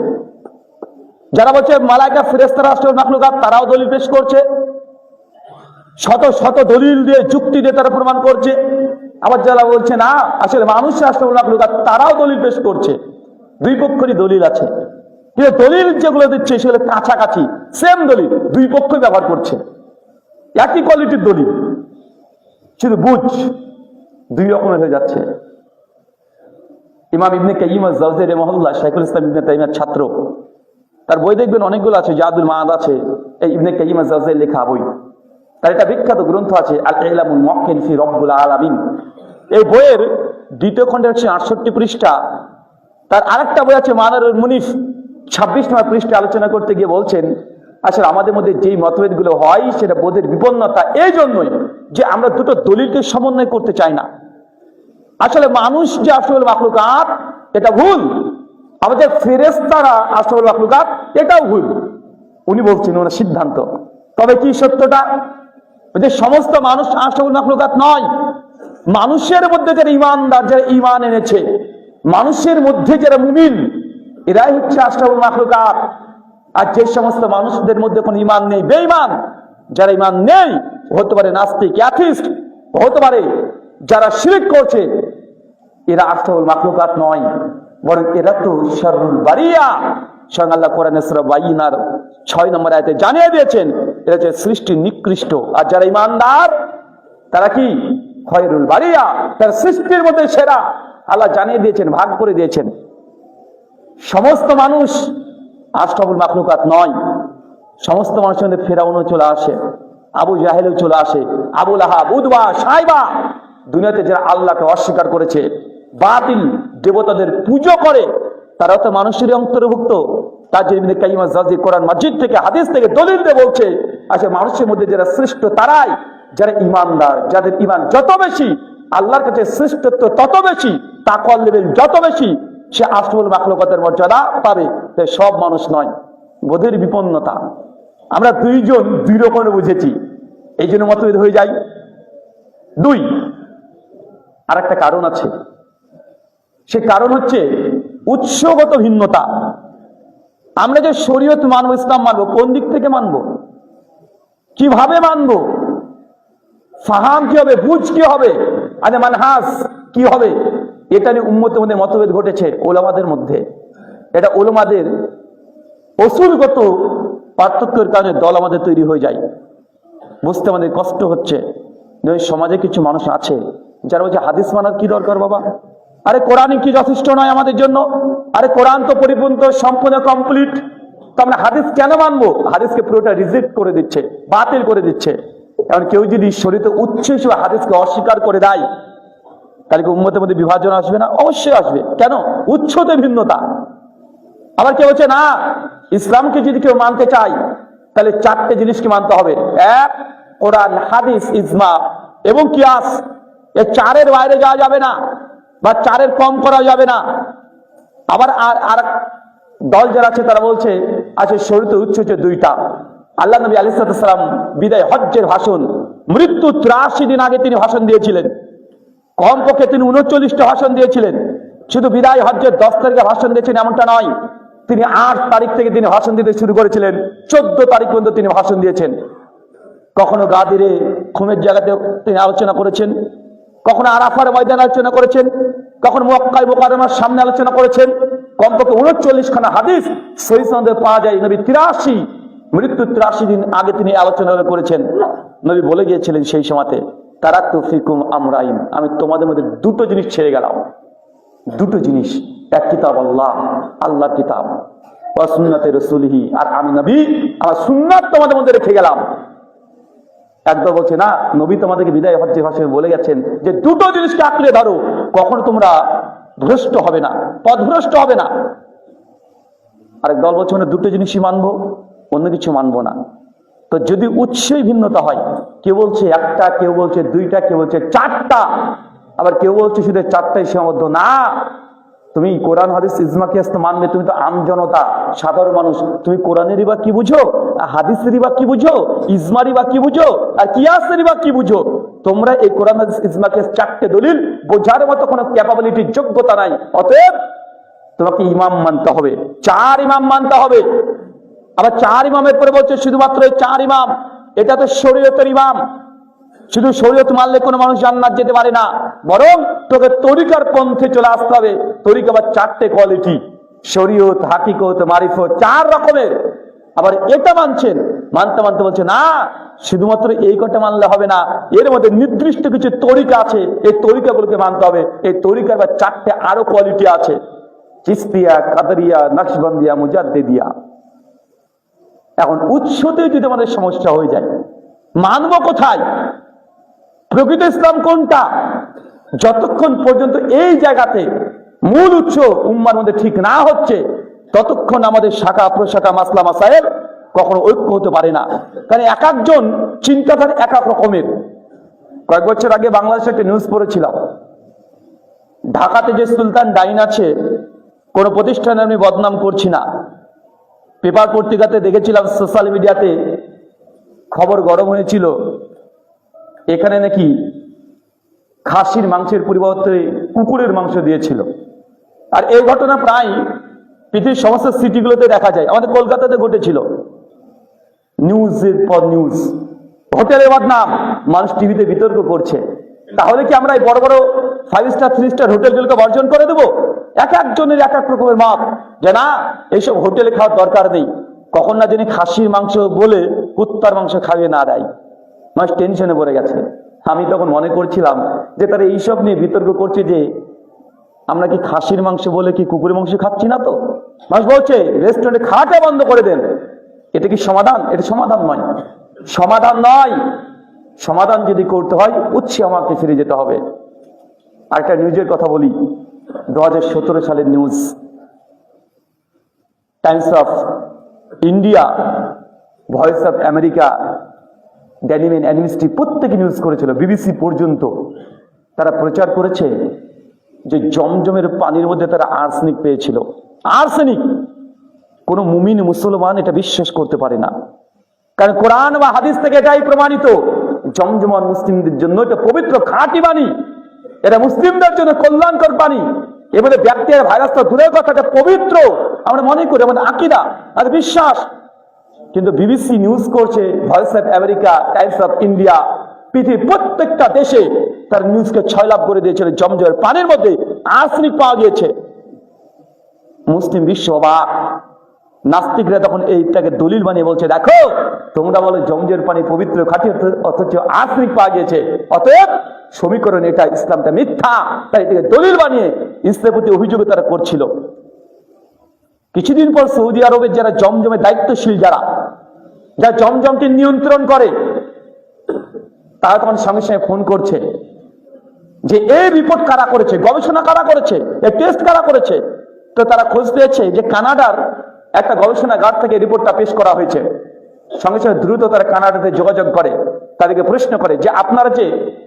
যারা বলছে মালাইকা ফেরেশতারা আশরাফুল মাখলুকাত তারাও দলিল পেশ করছে, শত শত দলিল দিয়ে যুক্তি দিয়ে তারা প্রমাণ করছে। আবার যারা বলছে না আসলে মানুষ আশরাফুল মাখলুকাত তারাও দলিল পেশ করছে। দুই পক্ষেরই দলিল আছে, কিন্তু দলিল যেগুলো দিচ্ছে সেগুলো কাছাকাছি সেম দলিল, দুই পক্ষই ব্যবহার করছে একই কোয়ালিটির দলিল, শুধু বুঝ দুই রকমের হয়ে যাচ্ছে। ইমাম ইবনে কাইয়িম আয-জাওযী রাহিমাহুল্লাহ শাইখুল ইসলাম ইবনে তাইমিয়ার ছাত্র, তার বই দেখবেন অনেকগুলো আছে, জাদুল মাআদ আছে, এই ইবনে কাইয়িম আয-জাওযীর লেখা বই। তার একটা বিখ্যাত গ্রন্থ আছে আল ইলামুল মুওয়াক্কিল ফি রাব্বিল আলামিন। এই বইয়ের দ্বিতীয় খণ্ডের 68 পৃষ্ঠা। তার আরেকটা বই আছে মানারুল মুনিফ, 26 নম্বর পৃষ্ঠা আলোচনা করতে গিয়ে বলছেন আসলে আমাদের মধ্যে যেই মতভেদগুলো হয় সেটা বোধের বিপন্নতা এই জন্যই যে আমরা দুটো দলিলকে সমন্বয় করতে চাই না। আসলে মানুষ যে আশরাফুল মাখলুকাত এটা ভুল, আমাদের ফেরেশতারা আশরাফুল মাখলুকাত এটাও ভুল। উনি বলছেন ওনার সিদ্ধান্ত। তবে কি সত্যটা? যে সমস্ত মানুষ আশরাফুল মাখলুকাত নয়। মানুষের মধ্যে যারা ঈমানদার, যারা ঈমান এনেছে, মানুষের মধ্যে যারা মুমিন, এরাই হচ্ছে আশরাফুল মাখলুকাত। আর যে সমস্ত মানুষদের মধ্যে কোনো ঈমান নেই, বেঈমান, যারা ঈমান নেই, হতে পারে নাস্তিক, অ্যাথিস্ট, হতে পারে যারা শিরক করছে, এরা আশরাফুল মাখলুকাত নয়, বরং এরা তো শাররুল বারিয়া। স্বয়ং আল্লাহ কোরআনে সূরা বাইনার 6 নম্বর আয়াতে জানিয়ে দিয়েছেন এরা হচ্ছে সৃষ্টির নিকৃষ্ট। আর যারা ঈমানদার তারা কি খয়রুল বারিয়া, তারা সৃষ্টির মধ্যে সেরা। আল্লাহ জানিয়ে দিয়েছেন, ভাগ করে দিয়েছেন। সমস্ত মানুষ আশরাফুল মাখলুকাত নয়। সমস্ত মানুষের মধ্যে ফেরাউনও চলে আসে, আবু জাহেলও চলে আসে, আবু লাহাব, উতবা, সাইবা। দুনিয়াতে যারা আল্লাহকে অস্বীকার করেছে, বাতিল দেবতাদের পুজো করে, তারাও তো মানুষেরই অন্তর্ভুক্ত। তাজরিদ ইবনে কাইয়িম আয-জাওযী কোরআন মাজিদ থেকে, হাদিস থেকে দলিল দিয়ে বলছে আচ্ছা মানুষের মধ্যে যারা শ্রেষ্ঠ তারাই যারা ঈমানদার, যাদের ঈমান যত বেশি, আল্লাহর কাছে শ্রেষ্ঠত্ব তত বেশি, তাকওয়ার লেভেল যত বেশি, সে আশরাফুল মাখলুকাতের মর্যাদা পাবে। তাই সব মানুষ নয়, বোধের বিপন্নতা। আমরা দুইজন দুই রকমের বুঝেছি, এই জন্য মতভেদ হয়ে যায়। দুই, আর একটা কারণ আছে, সে কারণ হচ্ছে উৎসগত ভিন্নতা। আমরা যে শরীয়ত মানব, ইসলাম মানব, কোন দিক থেকে মানব, কিভাবে মানব, ফাহাম কি হবে, বুঝ কি হবে, আরে মানহাজ কি হবে, এটা নিয়ে উম্মতের মধ্যে মতভেদ ঘটেছে ওলামাদের মধ্যে। এটা ওলামাদের অসুলগত পার্থক্যের কারণে দল আমাদের তৈরি হয়ে যায়। বুঝতে আমাদের কষ্ট হচ্ছে। সমাজে কিছু মানুষ আছে যারা বলছে হাদিস মানার কি দরকার বাবা, আরে কোরআন কি যথেষ্ট নয় আমাদের জন্য, আরে কোরআন তো পরিপূর্ণ সম্পূর্ণ কমপ্লিট, তো আমরা হাদিস কেন মানবো? হাদিসকে পুরোটা রিজেক্ট করে দিচ্ছে, বাতিল করে দিচ্ছে। কারণ কেউ যদি শরীয়তে উচ্চ হিসেবে হাদিসকে অস্বীকার করে দেয়, তাহলে কি উম্মতের মধ্যে বিভাজন আসবে না? অবশ্যই আসবে। কেন? উচ্চতে ভিন্নতা। আবার কেউ বলছে না, ইসলামকে যদি কেউ মানতে চায় তাহলে চারটে জিনিসকে মানতে হবে। এক, কোরআন, হাদিস, ইজমা এবং কিয়াস। এই চারের বাইরে যাওয়া যাবে না, বা চারের কম করা যাবে না। আবার আর দল যারা আছে তারা বলছে আছে শরীয়তে উচ্চ হচ্ছে দুইটা। আল্লাহ নবী আলাইহিস সালাম বিদায় হজ্জের ভাষণ, মৃত্যু 83 দিন আগে তিনি ভাষণ দিয়েছিলেন। কমপক্ষে তিনি 39টা ভাষণ দিয়েছিলেন। শুধু বিদায় হজ্জের 10 তারিখে ভাষণ দিয়েছেন এমনটা নয়, তিনি 8 তারিখ থেকে তিনি ভাষণ দিতে শুরু করেছিলেন, 14 তারিখ পর্যন্ত তিনি ভাষণ দিয়েছেন। কখনো গাদিরে খুমের জায়গাতে তিনি আলোচনা করেছেন, কখনো আরাফার ময়দানে আলোচনা করেছেন, কখনো মক্কা মুকাররমার সামনে আলোচনা করেছেন। কমপক্ষে 39 খানা হাদিস সহিহ সনদে পাওয়া যায়। নবী 83 মৃত্যু 83 দিন আগে তিনি আলোচনা করেছেন। নবী বলে গিয়েছিলেন সেই সময়তে, তারাকতু ফিকুম আমরাইন, আমি তোমাদের মধ্যে দুটো জিনিস ছেড়ে গেলাম। দুটো জিনিস, এক কিতাব আল্লাহ, আল্লাহর কিতাব, ওয়া সুন্নাতে রাসূলিহি, আর আমি নবী আমার সুন্নাত তোমাদের মধ্যে রেখে গেলাম। একদল বলছে না, নবী তোমাদেরকে বিদায় হজ্জের ভাষণে বলে গেছেন যে দুটো জিনিসকে আঁকড়ে ধরো, কখনো তোমরা ভ্রষ্ট হবে না, পথভ্রষ্ট হবে না। আরেক দল বলছে মানে দুটো জিনিসই মানবো, অন্য কিছু মানবো না। তো যদি উৎসই ভিন্নতা হয়, কেউ বলছে একটা, কেউ বলছে দুইটা, কেউ বলছে চারটা, আবার কেউ বলছে শুধু চারটাই সীমাবদ্ধ। না, তুমি কোরআন হাদিস ইজমা কিয়াস তো মানবে, তুমি তো আম জনতা, সাধারণ মানুষ, তুমি কোরআনেরই বা কি বুঝো, হাদিসেরই বা কি বুঝো, ইজমারই বা কি বুঝো, আর কিয়াসেরই বা কি বুঝো? তোমরা এই কোরআন হাদিস ইজমা কিয়াস চারটে দলিল বোঝার মতো কোনো ক্যাপাবিলিটি, যোগ্যতা নাই। অতএব তোমাকে ইমাম মানতে হবে, 4 ইমাম মানতে হবে। আবার 4 ইমামের পরে বলছে শুধুমাত্র 4 ইমাম, এটা তো শরীয়তের ইমাম। শুধু শরীয়ত মানলে কোনো মানুষ জান্নাত যেতে পারে না, বরং তোকে তরিকার পন্থে চলে আসতে হবে। তরিকা আবার 4টে কোয়ালিটি, শরীয়ত, হাকিকত, মারিফত, 4 রকমের। আবার এটা মানছেন, মানতে মানতে বলছে না, শুধুমাত্র এই কটা মানলে হবে না, এর মধ্যে নির্দিষ্ট কিছু তরিকা আছে, এই তরিকাগুলোকে মানতে হবে। এই তরিকার আবার 4টে আরো কোয়ালিটি আছে, চিশতিয়া, কাদরিয়া, নকশবন্দিয়া, মুজাদ্দিদিয়া। এখন উৎসতে যদি আমাদের সমস্যা হয়ে যায়, মানবো কোথায়? প্রকৃত ইসলাম কোনটা? যতক্ষণ পর্যন্ত এই জায়গাতে মূল উৎস উম্মার মধ্যে ঠিক না হচ্ছে, ততক্ষণ আমাদের শাখা প্রশাখা, মাসলা মাসায়েল কখনো ঐক্য হতে পারে না। কারণ এক একজন চিন্তাধারা এক এক রকমের। কয়েক বছর আগে বাংলাদেশে একটা নিউজ পড়েছিলাম, ঢাকাতে যে সুলতান ডাইন আছে, কোন প্রতিষ্ঠানে আমি বদনাম করছি না, পেপার পত্রিকাতে দেখেছিলাম, সোশ্যাল মিডিয়াতে খবর গরম হয়েছিল, এখানে নাকি খাসির মাংসের পরিবর্তে কুকুরের মাংস দিয়েছিল। আর এই ঘটনা প্রায় পৃথিবীর সমস্ত সিটিগুলোতে দেখা যায়। আমাদের কলকাতাতে ঘটেছিল, নিউজের পর নিউজ, হোটেলের বদনাম, মানুষ টিভিতে বিতর্ক করছে। তাহলে কি আমরা এই বড় বড় 5 স্টার 3 স্টার হোটেলগুলোকে বর্জন করে দেবো? এক একজনের এক এক রকমের মত, যে না এইসব হোটেলে খাওয়ার দরকার নেই। কখন না যিনি খাসির মাংস বলে কুত্তার মাংস খাইয়ে না দেয়, মানুষ টেনশনে পড়ে গেছে। আমি তখন মনে করছিলাম যে তারা এইসব নিয়ে বিতর্ক করছে যে আমরা কি খাসির মাংস বলে কি কুকুরের মাংস খাচ্ছি না? তো মানুষ বলছে রেস্টুরেন্টে খাওয়াটা বন্ধ করে দেন। এটা কি সমাধান? এটা সমাধান নয়, সমাধান নয়। সমাধান যদি করতে হয় উৎসে আমাকে ফিরে যেতে হবে। আরেকটা নিউজের কথা বলি, 2017 সালের news, Times of India, Voice of America, ড্যানিমেন অ্যানিমিস্ট্রি প্রত্যেকে নিউজ করেছিল, বিবিসি পর্যন্ত। তারা প্রচার করেছে যে জমজমের পানির মধ্যে তারা আর্সেনিক পেয়েছিল। আর্সেনিক! কোন মুমিন মুসলমান এটা বিশ্বাস করতে পারে না, কারণ কোরআন বা হাদিস থেকে এটাই প্রমাণিত। জমজমান মুসলিমদের জন্য এটা পবিত্র খাঁটি পানি, এটা মুসলিমদের জন্য কল্যাণকর পানি। এবারে ব্যাকটেরিয়া, ভাইরাস তো দূরের কথা, এটা পবিত্র আমরা মনে করি, আমাদের আকীদা আর বিশ্বাস। কিন্তু বিবিসি নিউজ করছে, voice of America, Times of India, পৃথিবীর প্রত্যেকটা দেশে তার নিউজকে ছয়লাভ করে দিয়েছিল, জমজমের পানির মধ্যে আর্সেনিক পাওয়া গিয়েছে। মুসলিম বিশ্ব অবাক। নাস্তিকরা তখন এইটাকে দলিল বানিয়ে বলছে, দেখো তোমরা বলো জমজমের পানি পবিত্র খাঁটি, অথচ আর্সেনিক পাওয়া গিয়েছে, অতএব সমীকরণ এটা, ইসলামটা মিথ্যা। তাই এটাকে দলিল বানিয়ে ইসলামের প্রতি অভিযোগ তারা করছিল। কিছুদিন পর সৌদি আরবের যারা জমজমের দায়িত্বশীল, যারা জমজমকে নিয়ন্ত্রণ করে, তারা তখন সঙ্গে সঙ্গে ফোন করছে যে এই রিপোর্ট কারা করেছে, গবেষণা কারা করেছে, এই টেস্ট কারা করেছে। তো তারা খোঁজ পেয়েছে যে কানাডার একটা গবেষণাগার থেকে রিপোর্টটা পেশ করা হয়েছে। সঙ্গে সঙ্গে দ্রুত তারা কানাডাতে যোগাযোগ করে, তাদেরকে প্রশ্ন করে যে আপনারা যে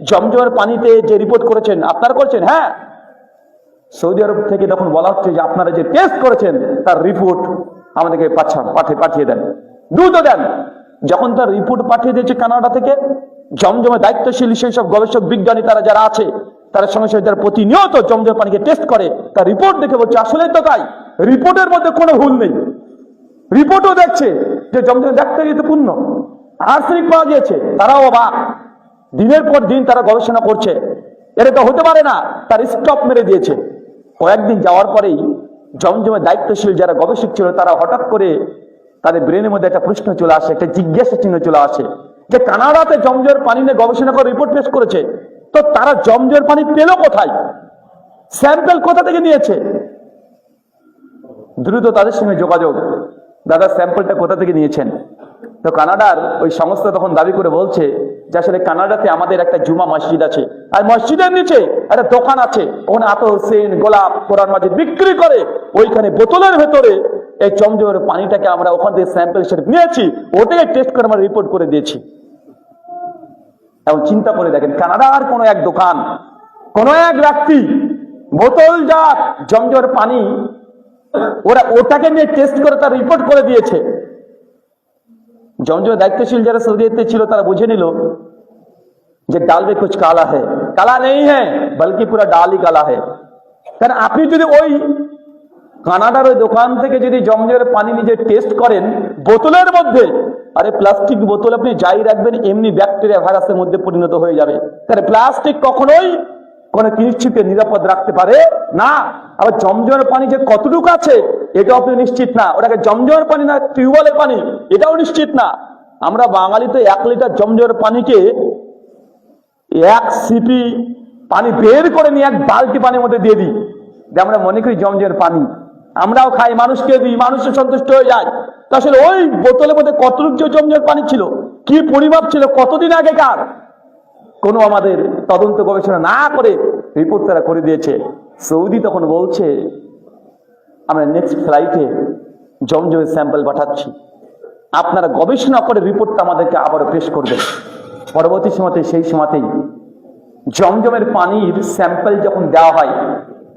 জমজমের পানিতে যে রিপোর্ট করেছেন আপনারা করেছেন? হ্যাঁ। সৌদি আরব থেকে তখন বলা হচ্ছে যে আপনারা যে টেস্ট করেছেন তার রিপোর্ট আমাদেরকে পাঠিয়ে দেন, দ্রুত দেন। যখন তার রিপোর্ট পাঠিয়ে দিয়েছে কানাডা থেকে, জমজমের দায়িত্বশীল সেই সব গবেষক বিজ্ঞানী তারা যারা আছে তারা সঙ্গে সঙ্গে তারা প্রতিনিয়ত জমজমের পানিকে টেস্ট করে, তার রিপোর্ট দেখে বলছে আসলে তো তাই, রিপোর্টের মধ্যে কোনো ভুল নেই। রিপোর্টও দেখছে যে জমজমের ব্যাকটেরিয়াতে পূর্ণ, আর্সেনিক পাওয়া গিয়েছে। তারাও অবাক, দিনের পর দিন তারা গবেষণা করছে, এটা তো হতে পারে না, তার স্টপ মেরে দিয়েছে। কয়েকদিন যাওয়ার পরেই জমজমের দায়িত্বশীল যারা গবেষক ছিল তারা হঠাৎ করে তাদের ব্রেনের মধ্যে একটা প্রশ্ন চলে আসে, একটা জিজ্ঞাসা চিহ্ন চলে আসে যে কানাডাতে জমজমের পানি নিয়ে গবেষণা করে রিপোর্ট পেশ করেছে, তো তারা জমজমের পানি পেল কোথায়, স্যাম্পল কোথা থেকে নিয়েছে? দ্রুত তাদের সঙ্গে যোগাযোগ, দাদা স্যাম্পলটা কোথা থেকে নিয়েছেন? তো কানাডার ওই সংস্থা তখন দাবি করে বলছে যে আসলে কানাডাতে আমাদের একটা জুমা মসজিদ আছে, আর মসজিদের নিচে একটা দোকান আছে, ওখানে আতর, সেন, গোলাপ, কোরআন মাজিদ বিক্রি করে, ওইখানে বোতলের ভেতরে এই জমজমের পানিটাকে আমরা ওখান থেকে স্যাম্পল হিসেবে নিয়েছি, ওটাকে টেস্ট করে আমরা রিপোর্ট করে দিয়েছি। এখন চিন্তা করে দেখেন, কানাডার কোন এক দোকান, কোন এক ব্যক্তি বোতলজাত জমজমের পানি ওরা ওটাকে নিয়ে টেস্ট করে তার রিপোর্ট করে দিয়েছে। জমজমের দায়িত্বশীল যারা সৌদিতে ছিল তারা বুঝে নিল যে ডাল মে কুছ কালা है, কালা নেই है बल्कि पूरा ডাল ही কালা है। কারণ আপনি যদি ওই কানাডার ওই দোকান থেকে যদি জমজমের পানি নিজে টেস্ট করেন বোতলের মধ্যে, আরে প্লাস্টিক বোতল আপনি যাই রাখবেন এমনি ব্যাকটেরিয়া ভাইরাসের মধ্যে পরিণত হয়ে যাবে। কারণ প্লাস্টিক কখনোই কোন জিনিসকে নিরাপদ রাখতে পারে না। আবার জমজমের পানি যে কতটুকু আছে এটাও আপনি নিশ্চিত না, ওটাকে জমজমের পানি না টিউবওয়েলের পানি এটাও নিশ্চিত না। আমরা বাঙালিতে 1 লিটার জমজমের পানিকে 1 সিপি পানি বের করে নিয়ে 1 বালতি পানির মধ্যে দিয়ে দিই, যে আমরা মনে করি জমজমের পানি, আমরাও খাই, মানুষকে দিই, মানুষের সন্তুষ্ট হয়ে যায়। তো আসলে ওই বোতলের মধ্যে কতটুকু জমজমের পানি ছিল, কি পরিমাপ ছিল, কতদিন আগেকার, কোনো আমাদের তদন্ত গবেষণা না করে রিপোর্ট তারা করে দিয়েছে। সৌদি তখন বলছে আমরা নেক্সট ফ্লাইটে জমজমের স্যাম্পল পাঠাচ্ছি, আপনারা গবেষণা করে রিপোর্টটা আমাদেরকে আবারও পেশ করবেন। পরবর্তী সময়তে সেই সময়তেই জমজমের পানির স্যাম্পল যখন দেওয়া হয়,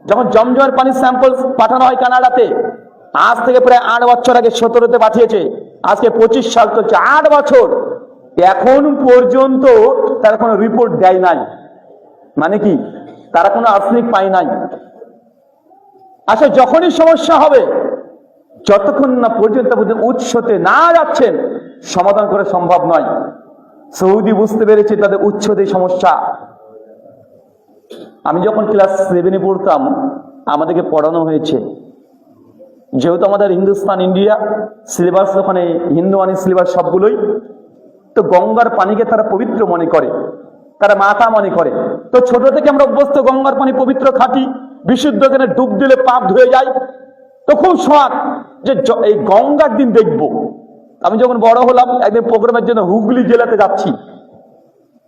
যখন জমজমের পানির স্যাম্পল পাঠানো হয় কানাডাতে, আজ থেকে প্রায় 8 বছর আগে 17তে পাঠিয়েছে, আজকে 25 সাল চলছে, 8 বছর এখন পর্যন্ত তারা কোনো রিপোর্ট দেয় নাই। মানে কি, তারা কোনো আর্সেনিক পায় নাই। আসলে যখনই সমস্যা হবে, যতক্ষণ না পর্যন্ত উৎসতে না যাচ্ছেন সমাধান করা সম্ভব নয়। সৌদি বুঝতে পেরেছে তাদের উৎসতে সমস্যা। আমি যখন ক্লাস 7-এ পড়তাম আমাদেরকে পড়ানো হয়েছে, যেহেতু আমাদের হিন্দুস্তান ইন্ডিয়া সিলেবাস, ওখানে হিন্দুয়ানি সিলেবাস সবগুলোই, তো গঙ্গার পানিকে তারা পবিত্র মনে করে, তারা মাতা মনে করে। তো ছোট থেকে আমরা অভ্যস্ত, গঙ্গার পানি পবিত্র, খাঁটি, বিশুদ্ধ, এখানে ডুব দিলে পাপ ধুয়ে যায়। তো খুব শখ যে এই গঙ্গার দিন দেখবো। আমি যখন বড় হলাম একদিন প্রোগ্রামের জন্য হুগলি জেলাতে যাচ্ছি,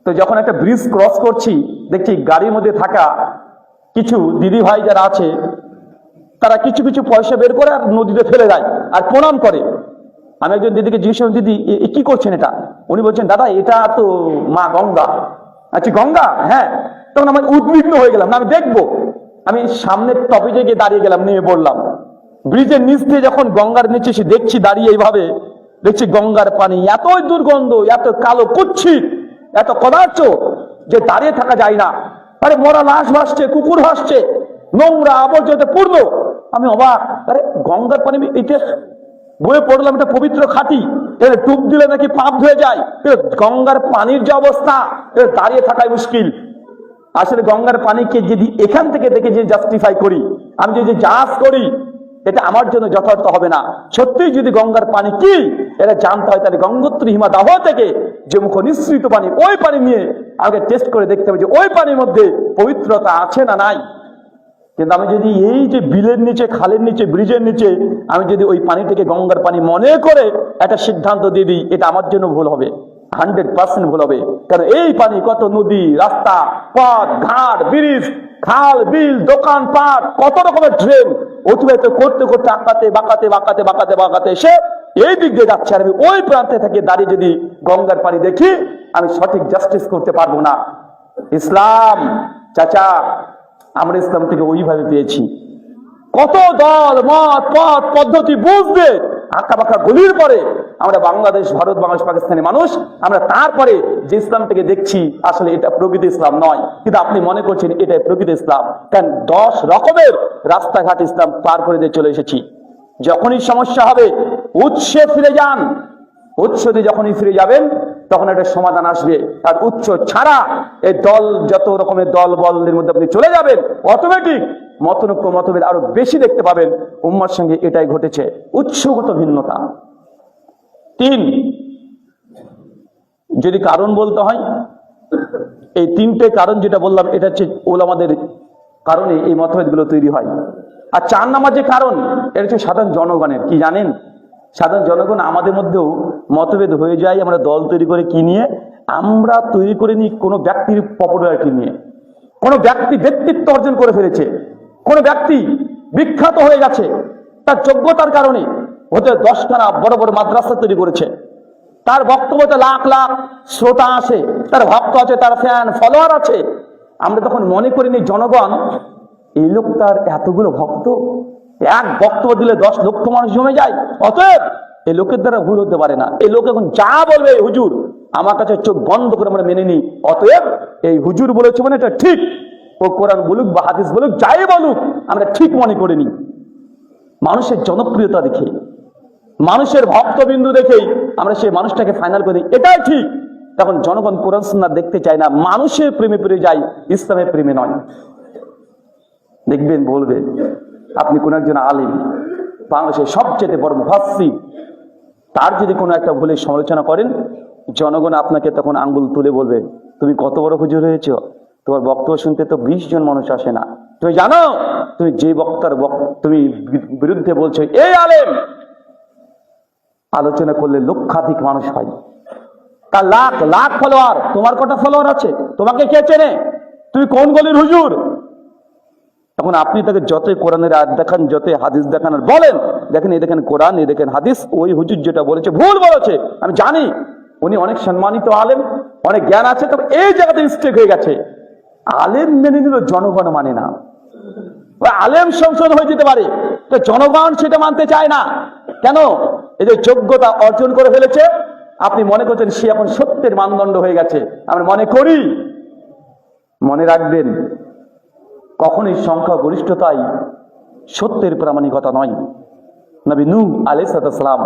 তো যখন একটা ব্রিজ ক্রস করছি দেখছি গাড়ির মধ্যে থাকা কিছু দিদি ভাই যারা আছে তারা কিছু কিছু পয়সা বের করে আর নদীতে ফেলে দেয় আর প্রণাম করে। আমি একজন দিদিকে জিজ্ঞেস করলাম, দিদি কি করছেন এটা? উনি বলছেন, দাদা এটা তো মা গঙ্গা। আচ্ছা গঙ্গা? হ্যাঁ। তখন আমি উদ্বিগ্ন হয়ে গেলাম, না আমি দেখবো। আমি সামনের টপিকে গিয়ে দাঁড়িয়ে গেলাম, নেমে পড়লাম। ব্রিজের নিচ দিয়ে যখন গঙ্গার নিচে এসে দেখছি দাঁড়িয়ে এইভাবে দেখছি গঙ্গার পানি এতই দুর্গন্ধ, এত কালো কুচ্ছিত, এত পদার্থ যে দাঁড়িয়ে থাকা যায় না। আরে মরা লাশ ভাসছে, কুকুর ভাসছে, নোংরা আবর্জনাতে পূর্ণ। আমি অবাক, আরে গঙ্গার পানি এটা বয়ে পড়লাম, এটা পবিত্র খাঁটি, এটা ডুব দিলে নাকি পাপ ধুয়ে যায়। গঙ্গার পানির যে অবস্থা, এটা দাঁড়িয়ে থাকাই মুশকিল। আসলে গঙ্গার পানিকে যদি এখান থেকে দেখে যে জাস্টিফাই করি, আমি যদি জাজ করি, এটা আমার জন্য যথার্থ হবে না। সত্যিই যদি গঙ্গার পানি কি এটা জানতে হয়, তাহলে গঙ্গোত্রী হিমাদাহ থেকে যে মুখ নিঃসৃত পানি, ওই পানি নিয়ে আমাকে টেস্ট করে দেখতে হবে যে ওই পানির মধ্যে পবিত্রতা আছে না নাই। কিন্তু আমি যদি এই যে বিলের নিচে, খালের নিচে, ব্রিজের নিচে আমি যদি ওই পানিটাকে গঙ্গার পানি মনে করে একটা সিদ্ধান্ত দিয়ে দিই, এটা আমার জন্য ভুল হবে। 100% ভুল হবে। কারণ এই পানি কত নদী, রাস্তা, পথ, ঘাট, ব্রিজ, খাল, বিল, দোকানপাট, কত রকমের ড্রেন অতিবাহিত করতে করতে বাঁকাতে এসে এই দিক দিয়ে যাচ্ছে। আর আমি ওই প্রান্তে থেকে দাঁড়িয়ে যদি গঙ্গার পানি দেখি, আমি সঠিক জাস্টিস করতে পারবো না। ইসলাম চাচা, আমরা ইসলাম থেকে ওইভাবে পেয়েছি। কত দল, মত, পথ, পদ্ধতি বুঝবে আঁকা বাঁকা গলির পরে আমরা বাংলাদেশ, ভারত, বাংলাদেশ, পাকিস্তানের মানুষ, আমরা তারপরে যে ইসলামটাকে দেখছি আসলে এটা প্রকৃত ইসলাম নয়, কিন্তু আপনি মনে করছেন এটাই প্রকৃত ইসলাম। কারণ 10 রকমের রাস্তাঘাট ইসলাম পার করে দিয়ে চলে এসেছি। যখনই সমস্যা হবে উৎসে ফিরে যান। উৎসে যখনই ফিরে যাবেন তখন একটা সমাধান আসবে। আর উৎস ছাড়া এই দল, যত রকমের দল বলের মধ্যে আপনি চলে যাবেন, অটোমেটিক মতনৈক্য, মতভেদ আরো বেশি দেখতে পাবেন। উম্মার সঙ্গে এটাই ঘটেছে, উৎসগত ভিন্নতা। 3, যদি কারণ বলতে হয়, এই 3টে কারণ যেটা বললাম এটা হচ্ছে ওলামাদের কারণে এই মতভেদগুলো তৈরি হয়। আর 4 নাম্বার যে কারণ, এটা হচ্ছে সাধারণ জনগণের। কি জানেন, সাধারণ জনগণ আমাদের মধ্যেও মতভেদ হয়ে যায়। আমরা দল তৈরি করে কি নিয়ে? আমরা তৈরি করে নিই কোনো ব্যক্তির পপুলারিটি নিয়ে। কোনো ব্যক্তি ব্যক্তিত্ব অর্জন করে ফেলেছে, কোনো ব্যক্তি বিখ্যাত হয়ে গেছে, তার যোগ্যতার কারণে হতে 10খানা বড় বড় মাদ্রাসা তৈরি করেছে, তার বক্তব্যতে লাখ লাখ শ্রোতা আসে, তার ভক্ত আছে, তার ফ্যান ফলোয়ার আছে। আমরা তখন মনে করিনি জনগণ, এই লোকটার এতগুলো ভক্ত, এক বক্তব্য দিলে 10 লক্ষ মানুষ জমে যায়, অতএব এই লোকের দ্বারা ভুল হতে পারে না। এই লোক এখন যা বলবে হুজুর আমার কাছে চোখ বন্ধ করে আমরা মেনে নিই, অতএব এই হুজুর বলেছে মানে এটা ঠিক। ও কোরআন বলুক বা হাদিস বলুক, যাই বলুক আমরা ঠিক মনে করে নিই। মানুষের জনপ্রিয়তা দেখে, মানুষের ভক্তবিন্দু দেখেই আমরা সেই মানুষটাকে ফাইনাল করে দিই এটাই ঠিক। তখন জনগণ কোরআন সুন্নাহ দেখতে চায় না, মানুষের প্রেমে পড়ে যায়, ইসলামের প্রেমে নয়। দেখবেন বলবে আপনি কোন একজন আলিম, বাংলাদেশের সবচেয়ে বড় মুফাসসির, তার যদি কোনো একটা ভুলের সমালোচনা করেন, জনগণ আপনাকে তখন আঙ্গুল তুলে বলবে তুমি কত বড় হুজুর হয়েছ, তোমার বক্তব্য শুনতে তো 20 জন মানুষ আসে না। তুমি জানো তুমি যে বক্তার তুমি বিরুদ্ধে বলছো এই আলেম, আলোচনা করলে লক্ষাধিক মানুষ হয়, তার লাখ লাখ ফলোয়ার। তোমার কটা ফলোয়ার আছে? তোমাকে কে চেনে? তুমি কোন গলির হুজুর? তখন আপনি তাকে যতই কোরআনের আয়াত দেখান, যতই হাদিস দেখান, আর বলেন দেখেন এই দেখেন কোরআন, এই দেখেন হাদিস, ওই হুজুর যেটা বলেছে ভুল বলেছে, আমি জানি উনি অনেক সম্মানিত আলেম, অনেক জ্ঞান আছে, তবে এই জায়গাতে মিস্টেক হয়ে গেছে। আলেম মেনে নিল, জনগণ মানে না। আলেম সংশোধন হয়ে যেতে পারে, তো জনগণ সেটা মানতে চায় না। কেন? এই যে যোগ্যতা অর্জন করে ফেলেছে, আপনি মনে করছেন সে এখন সত্যের মানদণ্ড হয়ে গেছে। আমরা মনে করি, মনে রাখবেন কখনোই সংখ্যা গরিষ্ঠতাই সত্যের প্রামাণিকতা নয়। নবী নূহ আলাইহিস সালাম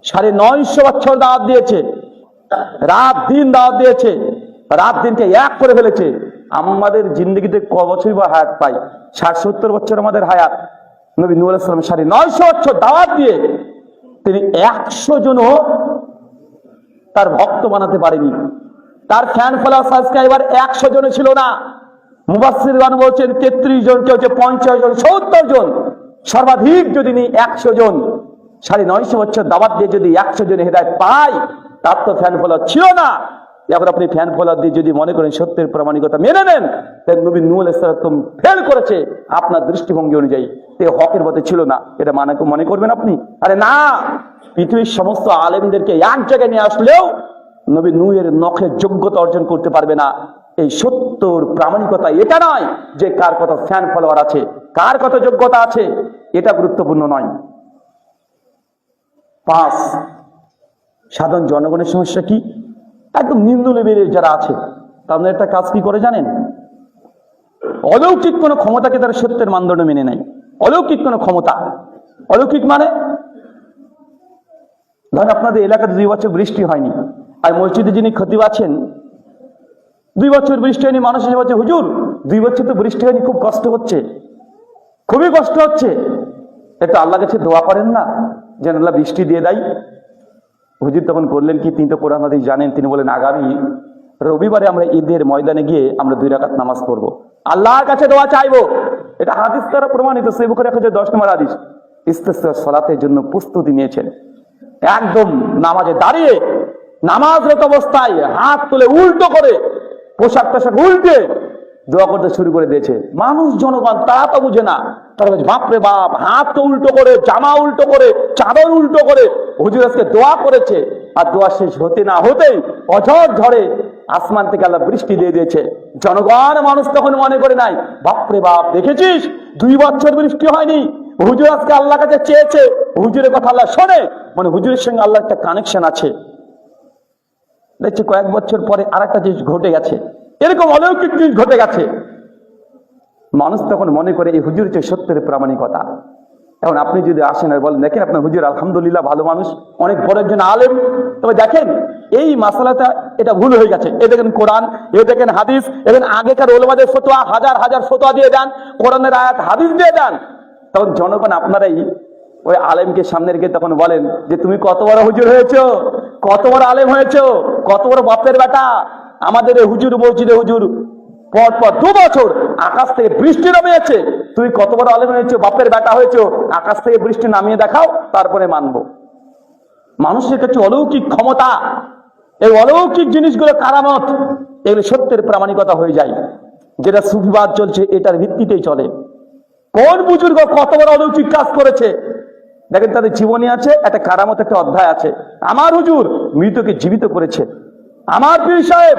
950 বছর দাওয়াত দিয়েছে, রাত দিন দাওয়াত দিয়েছে, রাত দিনকে এক করে ফেলেছে। আমাদের জিন্দগিতে ক বছর বা হায়াত পাই? 60-70 বছর আমাদের হায়াত। নবী নূহ আলাইহিস সালাম 950 বছর দাওয়াত দিয়ে তিনি 100 জনও তার ভক্ত বানাতে পারেনি। তার ফ্যান ফলোয়ার সাবস্ক্রাইবার 100 জন ছিল না। মুফাসসিরগণ বলছেন 33 জন, কেউ 50 জন, 70 জন, সর্বাধিক যদি নি 100 জন। 950 বছর দাওয়াত দিয়ে যদি 100 জন হেদায়েত পায়, তার তো ফ্যান ফলোয়ার ছিল না। এখন আপনি ফ্যান ফলোয়ার দিয়ে যদি মনে করেন সত্যের প্রামাণিকতা মেনে নেন, তাই নবী নূহ আলাইহিস সালাম ফেল করেছে আপনার দৃষ্টিভঙ্গি অনুযায়ী, তে হকের পথে ছিল না, এটা মনে করবেন আপনি? আরে না, পৃথিবীর সমস্ত আলেমদেরকে এক জায়গায় নিয়ে আসলেও নবী নূহের নখের যোগ্যতা অর্জন করতে পারবে না। এই সত্যর প্রামাণিকতা এটা নয় যে কার কত ফ্যান ফলোয়ার আছে, কার কত যোগ্যতা আছে, এটা গুরুত্বপূর্ণ নয়। 5, সাধারণ জনগণের সমস্যা কি? একদম নিম্ন লেভেলের যারা আছে তাদের একটা কাজ কি করে জানেন? অলৌকিক কোন ক্ষমতাকে তারা সত্যের মানদণ্ড মেনে নেয়। অলৌকিক কোন ক্ষমতা, অলৌকিক মানে ধরেন আপনাদের এলাকাতে 2 বছর বৃষ্টি হয়নি, আর মসজিদে যিনি খতিব আছেন 2 বছর বৃষ্টি হয়নি, মানুষ এসে বলছে হুজুর 2 বছর তো বৃষ্টি হয়নি, খুব কষ্ট হচ্ছে, খুবই কষ্ট হচ্ছে, একটু আল্লাহ কাছে দোয়া করেন না যেন আল্লাহ বৃষ্টি দিয়ে দেয়। হুজুর তখন করলেন কি, তিনি তো কোরআন হাদিস জানেন, তিনি বলেন আগামী রবিবারে আমরা ঈদের ময়দানে গিয়ে আমরা 2 রাকাত নামাজ পড়বো, আল্লাহর কাছে দোয়া চাইবো। এটা হাদিস দ্বারা প্রমাণিত, সহিহ বুখারী 10 নম্বর হাদিস। ইস্তিসকার সালাতের জন্য প্রস্তুতি নিয়েছেন, একদম নামাজে দাঁড়িয়ে নামাজরত অবস্থায় হাত তুলে উল্টো করে পোশাক টোশাক উল্টে দোয়া করতে শুরু করে দিয়েছে। মানুষ জনগণ তারা তো বুঝে না, তারা বলছে বাপরে বাপ, হাত তো উল্টো করে, জামা উল্টো করে, চাদর উল্টো করে হুজুর আজকে দোয়া করেছে। আর দোয়া শেষ হতে না হতেই অঝড় ঝড়ে আসমান থেকে আল্লাহ বৃষ্টি দিয়ে দিয়েছে। জনগণ মানুষ তখন মনে করে নাই, বাপরে বাপ দেখেছিস 2 বছর বৃষ্টি হয়নি, হুজুর আজকে আল্লাহ কাছে চেয়েছে, হুজুরের কথা আল্লাহ শোনে, মানে হুজুরের সঙ্গে আল্লাহ একটা কানেকশন আছে। দেখছি কয়েক বছর পরে আর একটা জিনিস ঘটে গেছে, এরকম অলৌকিক জিনিস ঘটে গেছে। মানুষ তখন মনে করে এই হুজুর হচ্ছে সত্যের প্রামাণিকতা। এখন আপনি যদি আসেন আর বলেন দেখেন আপনার হুজুর আলহামদুলিল্লাহ ভালো মানুষ, অনেক বড় একজন আলেম, তবে দেখেন এই মাসালাটা এটা ভুল হয়ে গেছে, এ দেখেন কোরআন, এ দেখেন হাদিস, এবং আগেকার ওলামাদের ফতোয়া হাজার হাজার ফতোয়া দিয়ে দেন, কোরআনের আয়াত হাদিস দিয়ে দেন। তখন জনগণ আপনারাই ওই আলেমকে সামনে রেখে তখন বলেন যে তুমি কত বড় হুজুর হয়েছো, কত বড় আলেম হয়েছো, কত বড় বাপের বেটা। আমাদের এই হুজুর বলছি রে হুজুর পর পর 2 বছর আকাশ থেকে বৃষ্টি নামিয়েছে, তুমি কত বড় আলেম হয়েছো, বাপের বেটা হয়েছো, আকাশ থেকে বৃষ্টি নামিয়ে দেখাও তারপরে মানবো। মানুষের কাছে অলৌকিক ক্ষমতা, এই অলৌকিক জিনিসগুলো কারামত, এগুলো সত্যের প্রামাণিকতা হয়ে যায়। যেটা সুফিবাদ চলছে এটার ভিত্তিতেই চলে। কোন বুজুর্গ কত বড় অলৌকিক কাজ করেছে দেখেন, তাদের জীবনী আছে, একটা কারামত একটা অধ্যায় আছে। আমার হুজুর মৃতকে জীবিত করেছে, আমার পীর সাহেব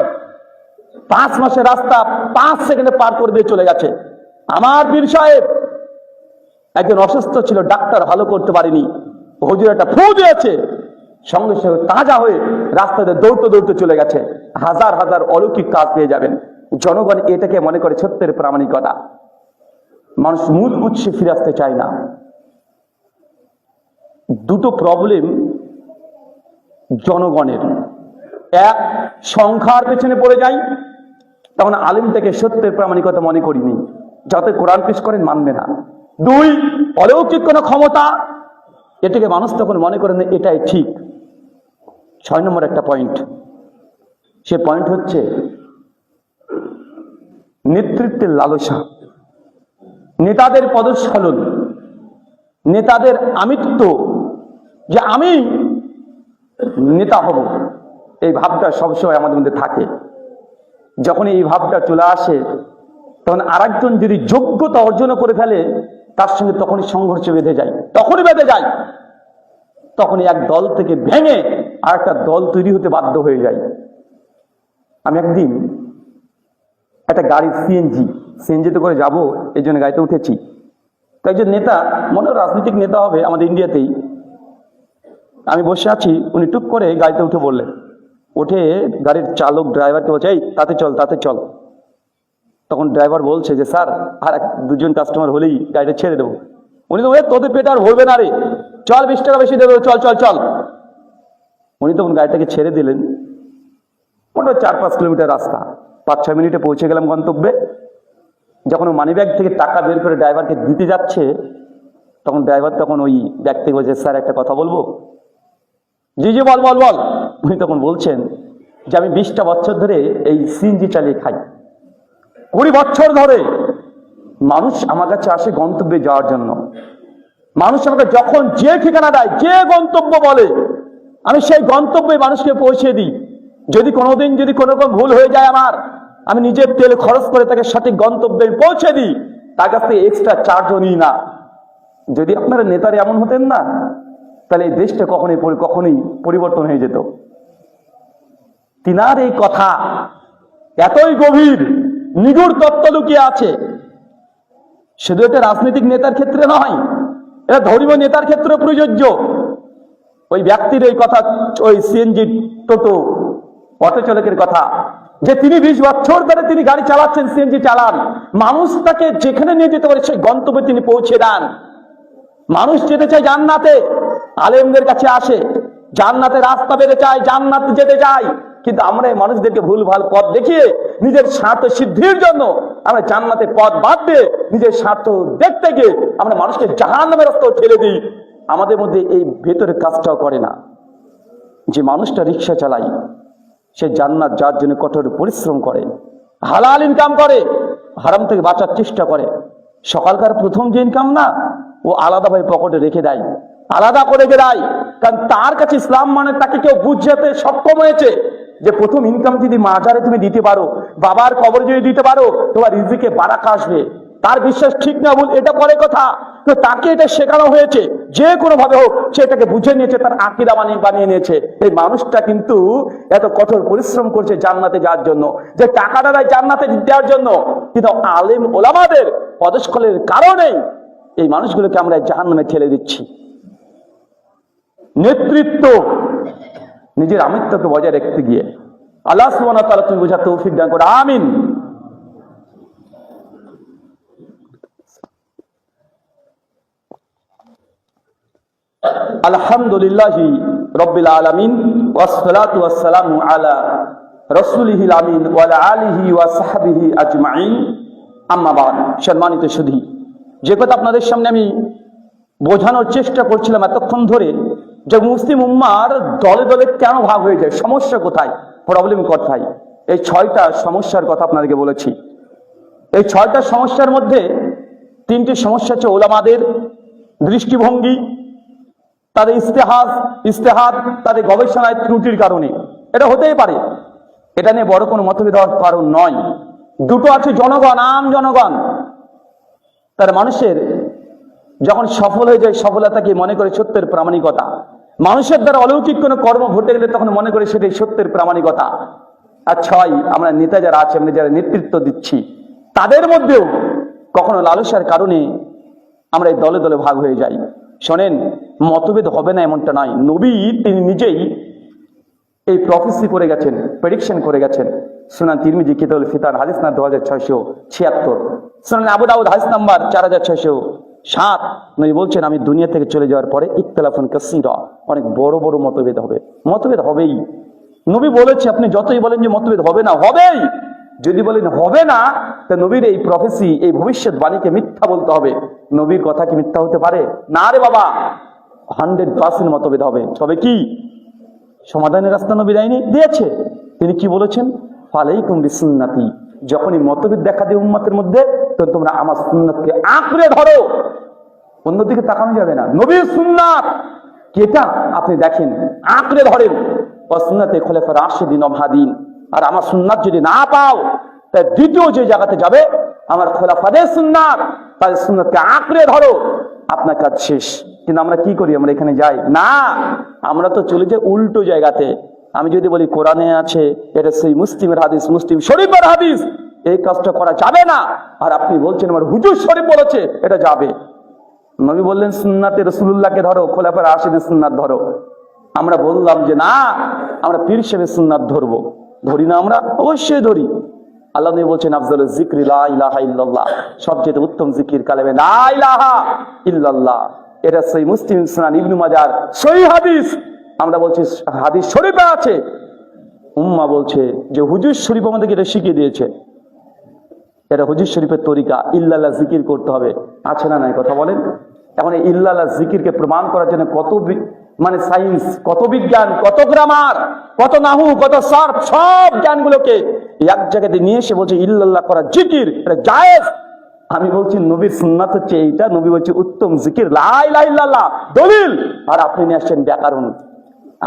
5 মাসের রাস্তা 5 সেকেন্ডে পার করে দিয়ে চলে গেছে, আমার পীর সাহেব একজন অসুস্থ ছিল, ডাক্তার ভালো করতে পারেনি, হুজুর একটা ফু দিয়েছে, সঙ্গে সঙ্গে তাজা হয়ে রাস্তাতে দৌড়তে দৌড়তে চলে গেছে। হাজার হাজার অলৌকিক কাজ পেয়ে যাবেন। জনগণ এটাকে মনে করে সত্যের প্রামাণিকতা। মানুষ মূল উৎসে ফিরে আসতে চায় না। দুটো প্রবলেম জনগণের, এক সংখ্যার পেছনে পড়ে যায়, তখন আলিমটাকে সত্যের প্রামাণিকতা মনে করিনি, যাতে কোরআন পেশ করেন মানবে না। 2 অলৌকিক কোন ক্ষমতা, এটাকে মানুষ তখন মনে করেন এটাই ঠিক। 6 নম্বর একটা পয়েন্ট, সে পয়েন্ট হচ্ছে নেতৃত্বের লালসা, নেতাদের পদস্খলন, নেতাদের আমিত্ব, যে আমি নেতা হব, এই ভাবটা সবসময় আমাদের মধ্যে থাকে। যখন এই ভাবটা চলে আসে তখন আরেকজন যদি যোগ্যতা অর্জন করে ফেলে তার সঙ্গে তখনই সংঘর্ষ বেঁধে যায়, তখনই বেঁধে যায়, তখনই এক দল থেকে ভেঙে আর একটা দল তৈরি হতে বাধ্য হয়ে যায়। আমি একদিন একটা গাড়ি সিএনজিতে করে যাব, এই জন্য গাড়িতে উঠেছি। তো একজন নেতা, মনে রাজনৈতিক নেতা হবে আমাদের ইন্ডিয়াতেই, আমি বসে আছি, উনি টুক করে গাড়িতে উঠে বললেন, উঠে গাড়ির চালক ড্রাইভারকে বলছে এই তাতে চল তাতে চল। তখন ড্রাইভার বলছে যে স্যার আর 2জন কাস্টমার হলেই গাড়িটা ছেড়ে দেবো। উনি তো তোদের পেট আর ভরবে না রে, চল 20 টাকা বেশি দেবে, চল চল চল। উনি তখন গাড়িটাকে ছেড়ে দিলেন। মোটামুটি 4-5 কিলোমিটার রাস্তা, 5-6 মিনিটে পৌঁছে গেলাম গন্তব্যে। যখন মানিব্যাগ থেকে টাকা বের করে ড্রাইভারকে দিতে যাচ্ছে, তখন ড্রাইভার তখন ওই ব্যাগ থেকে বলছে স্যার একটা কথা বলবো। জি জি বল বল বল। উনি তখন বলছেন যে আমি 20টা বছর ধরে এই সিএনজি চালিয়ে খাই, 20 বছর ধরে মানুষ আমার কাছে আসে গন্তব্যে যাওয়ার জন্য। মানুষ আমাকে যখন যে ঠিকানা দেয়, যে গন্তব্য বলে, আমি সেই গন্তব্যে মানুষকে পৌঁছে দিই। যদি কোনোদিন যদি কোনো রকম ভুল হয়ে যায় আমার, আমি নিজের তেল খরচ করে তাকে সঠিক গন্তব্যে পৌঁছে দিই, তার কাছ থেকে এক্সট্রা চার্জও নিই না। যদি আপনারা নেতারা এমন হতেন না, তাহলে এই দেশটা কখনোই পরিবর্তন হয়ে যেত। তিনার এই কথা এতই গভীর, নিগুড় তত্ত্ব লুকিয়ে আছে। শুধু এটা রাজনৈতিক নেতার ক্ষেত্রে নয়, এটা ধর্মীয় নেতার ক্ষেত্রে প্রযোজ্য। ওই ব্যক্তির এই কথা, ওই সিএনজি টোটো অটো চালকের কথা, যে তিনি 20 বছর ধরে তিনি গাড়ি চালাচ্ছেন, সিএনজি চালান, মানুষ তাকে যেখানে নিয়ে যেতে পারে সেই গন্তব্যে তিনি পৌঁছে দেন। মানুষ যেতে চায় জান্নাতে, আলেমদের কাছে আসে, জান্নাতে রাস্তা বেড়ে চায়, জান্নাতে যেতে চায়, কিন্তু আমরা এই মানুষদেরকে ভুলভাল পথ দেখিয়ে নিজের স্বার্থ সিদ্ধির জন্য আমরা জান্নাতের পথ বাদ দিয়ে নিজের স্বার্থ দেখতে গিয়ে আমরা মানুষকে জাহান্নামের রাস্তায় ঠেলে দিই। আমাদের মধ্যে এই ভেতরের কাজটাও করে না। যে মানুষটা রিক্সা চালায়, সে জান্নাত যার জন্য কঠোর পরিশ্রম করে, হালাল ইনকাম করে, হারাম থেকে বাঁচার চেষ্টা করে। সকালকার প্রথম যে ইনকাম না, ও আলাদাভাবে পকেটে রেখে দেয়, আলাদা করে বেড়ায়। কারণ তার কাছে ইসলাম মানে তাকে কেউ বুঝাতে সক্ষম হয়েছে যে প্রথম ইনকাম যদি মাজারে তুমি দিতে পারো, বাবার কবর যদি দিতে পারো, তোমার রিজিকে বারাকা আসবে। তার বিশ্বাস ঠিক না ভুল এটা পরে কথা, তো তাকে এটা শেখানো হয়েছে, যে কোনো ভাবে হোক সে এটাকে বুঝে নিয়েছে, তার আকীদা বানিয়ে নিয়েছে। এই মানুষটা কিন্তু এত কঠোর পরিশ্রম করছে জান্নাতে যাওয়ার জন্য, যে টাকাটা দেয় জান্নাতে দেওয়ার জন্য, কিন্তু আলেম ওলামাদের পদস্খলের কারণে এই মানুষগুলোকে আমরা জাহান্নামে ঠেলে দিচ্ছি। নেতৃত্ব নিজের আমিত্বকে বজায় রাখতে গিয়ে আল্লাহ সুবহানাহু ওয়া তাআলা তুমি বোঝার তৌফিক দান করো, আমিন। আলহামদুলিল্লাহি রাব্বিল আলামিন ওয়াসসালাতু ওয়াসসালামু আলা রাসূলিহিল আমিন ওয়া আলা আলিহি ওয়া সাহবিহি আজমাইন, আম্মা বাদ। সম্মানিত সুধী, যে কথা আপনাদের সামনে আমি বোঝানোর চেষ্টা করছিলাম এতক্ষণ ধরে, যে মুসলিম উম্মার দলে দলে কেন ভাগ হয়ে যায়, সমস্যা কোথায়, প্রবলেম কোথায়, এই 6টা সমস্যার কথা আপনাদেরকে বলেছি। এই 6টা সমস্যার মধ্যে 3টি সমস্যা হচ্ছে ওলামাদের দৃষ্টিভঙ্গি, তাদের ইস্তেহাদ, তাদের গবেষণায় ত্রুটির কারণে। এটা হতেই পারে, এটা নিয়ে বড় কোনো মতভেদ হওয়ার কারণ নয়। দুটো আছে জনগণ, আম জনগণ। তার মানুষের যখন সফল হয়ে যায়, সফলতাকে মনে করে সত্যের প্রামাণিকতা। মানুষের দ্বারা অলৌকিক কোনো কর্ম ঘটে গেলে তখন মনে করে সেটাই সত্যের প্রামাণিকতা। আর 6, আমরা নেতা যারা আছে, আমরা যারা নেতৃত্ব দিচ্ছি, তাদের মধ্যেও কখনো লালসার কারণে আমরা এই দলে দলে ভাগ হয়ে যাই। শোনেন, মতভেদ হবে না এমনটা নয়। নবী তিনি নিজেই এই প্রফেসি করে গেছেন, প্রেডিকশন করে গেছেন। সুনান তিরমিজি কিতাবুল ফিতান হাদিস নাম্বার 2676, সুনান আবু দাউদ হাদিস নাম্বার 4607, নবী বলছেন আমি দুনিয়া থেকে চলে যাওয়ার পরে ইখতিলাফুন কাসীরা, অনেক বড় বড় মতভেদ হবে। মতভেদ হবেই, নবী বলেছে। আপনি যতই বলেন যে মতভেদ হবে না, হবেই। যদি বলেন হবে না, তা নবীর এই প্রফেসি, এই ভবিষ্যৎবাণীকে মিথ্যা বলতে হবে। নবীর কথা কি মিথ্যা হতে পারে? না রে বাবা, 100% মতভেদ হবে। তবে কি সমাধানের রাস্তা নবী দিয়েছে। তিনি কি বলেছেন? ফালাইকুম বিসুন্নতি, যখনই মতভেদ দেখা দেয় উম্মতের মধ্যে, তখন তোমরা আমার সুন্নাতকে আঁকড়ে ধরো, অন্যদিকে তাকানো যাবে না। নবীর সুন্নাত কেটা আপনি দেখেন, আঁকড়ে ধরেন। সুন্নাতে খোলাফায়ে রাশিদিন ওয়া মাহদিন। আর আমার সুন্নাত যদি না পাও, তাই দ্বিতীয় যে জায়গাতে যাবে আমার খোলাফাদের সুন্নাত, তাদের সুন্নাতকে আঁকড়ে ধরো, আপনার কাজ শেষ। কিন্তু আমরা কি করি? আমরা এখানে যাই না, আমরা তো চলে যাই উল্টো জায়গাতে। আমি যদি বলি কোরআনে আছে, এটা সেই মুসলিমের হাদিস, মুসলিম শরীফের হাদিস, এই কাজটা করা যাবে না। আর আপনি বলছেন আমার হুজুর শরীফ বলেছে এটা যাবে। নবী বললেন সুন্নাতে রাসূলুল্লাহকে ধরো, খোলাফায়ে রাশিদিনের সুন্নাত ধরো। আমরা বললাম যে না, আমরা পীর সাহেবের সুন্নাত ধরবো। ধরি না? আমরা অবশ্যই ধরি। আল্লাহ নবী বলছেন আফজালুজ যিকরি লা ইলাহা ইল্লাল্লাহ, সবচেয়ে উত্তম জিকির কালেমে লা ইলাহা ইল্লাল্লাহ। এটা সহিহ মুসলিম, সুনান ইবনে মাজাহ সহিহ হাদিস। আমরা বলছি হাদিস শরীফে আছে। উম্মাহ বলছে যে হুজুর শরীফ আমাদেরকে এটা শিখিয়ে দিয়েছে, এটা হুজুর শরীফের তরিকা, ইল্লাল্লাহ জিকির করতে হবে। আছে না নাই? কথা বলেন। এখন এই ইল্লাল্লাহ জিকিরকে প্রমাণ করার জন্য কত মানে সায়েন্স, কত বিজ্ঞান, কত গ্রামার, কত নাহু, কত সার্ফ, সব জ্ঞানগুলোকে এক জায়গাতে নিয়ে এসে বলছে ইল্লাল্লাহ করা জিকির, এটা জায়েজ। আমি বলছি নবীর সুন্নাত হচ্ছে এইটা, নবী বলছে উত্তম জিকির লা ইলাহা ইল্লাল্লাহ, দলিল। আর আপনি নিয়ে আসছেন ব্যাকরণ,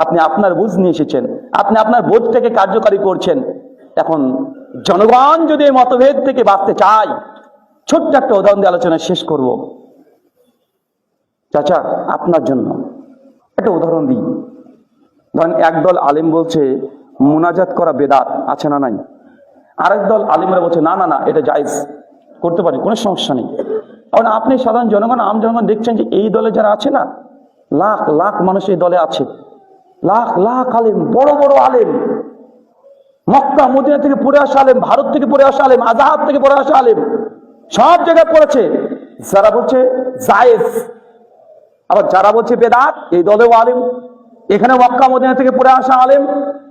আপনি আপনার বুঝ নিয়ে এসেছেন, আপনি আপনার বোধটাকে কার্যকারী করছেন। এখন জনগণ যদি এই মতভেদ থেকে বাঁচতে চায়, ছোট্ট একটা উদাহরণ দিয়ে আলোচনা শেষ করব। চাচা, আপনার জন্য একটা উদাহরণ দিই। ধরেন একদল আলেম বলছে মুনাজাত করা বেদাত, আছে না নাই? আরেক দল আলেমরা বলছে না না না, এটা জায়েজ, করতে পারি, কোনো সমস্যা নেই। কারণ আপনি সাধারণ জনগণ, আম জনগণ দেখছেন যে এই দলে যারা আছে না, লাখ লাখ মানুষ এই দলে আছে, লাখ লাখ আলেম, বড় বড় আলেম, মক্কা মদিনা থেকে পড়ে আসা আলেম, ভারত থেকে পড়ে আসা আলেম, আজাহার থেকে পড়ে আসা আলেম, সব জায়গায় পড়েছে। যারা বলছে জায়েজ, আবার যারা বলছে বেদাত, এই দলেও আলেম। এখানে মক্কা মদিনা থেকে পড়ে আসা আলেম,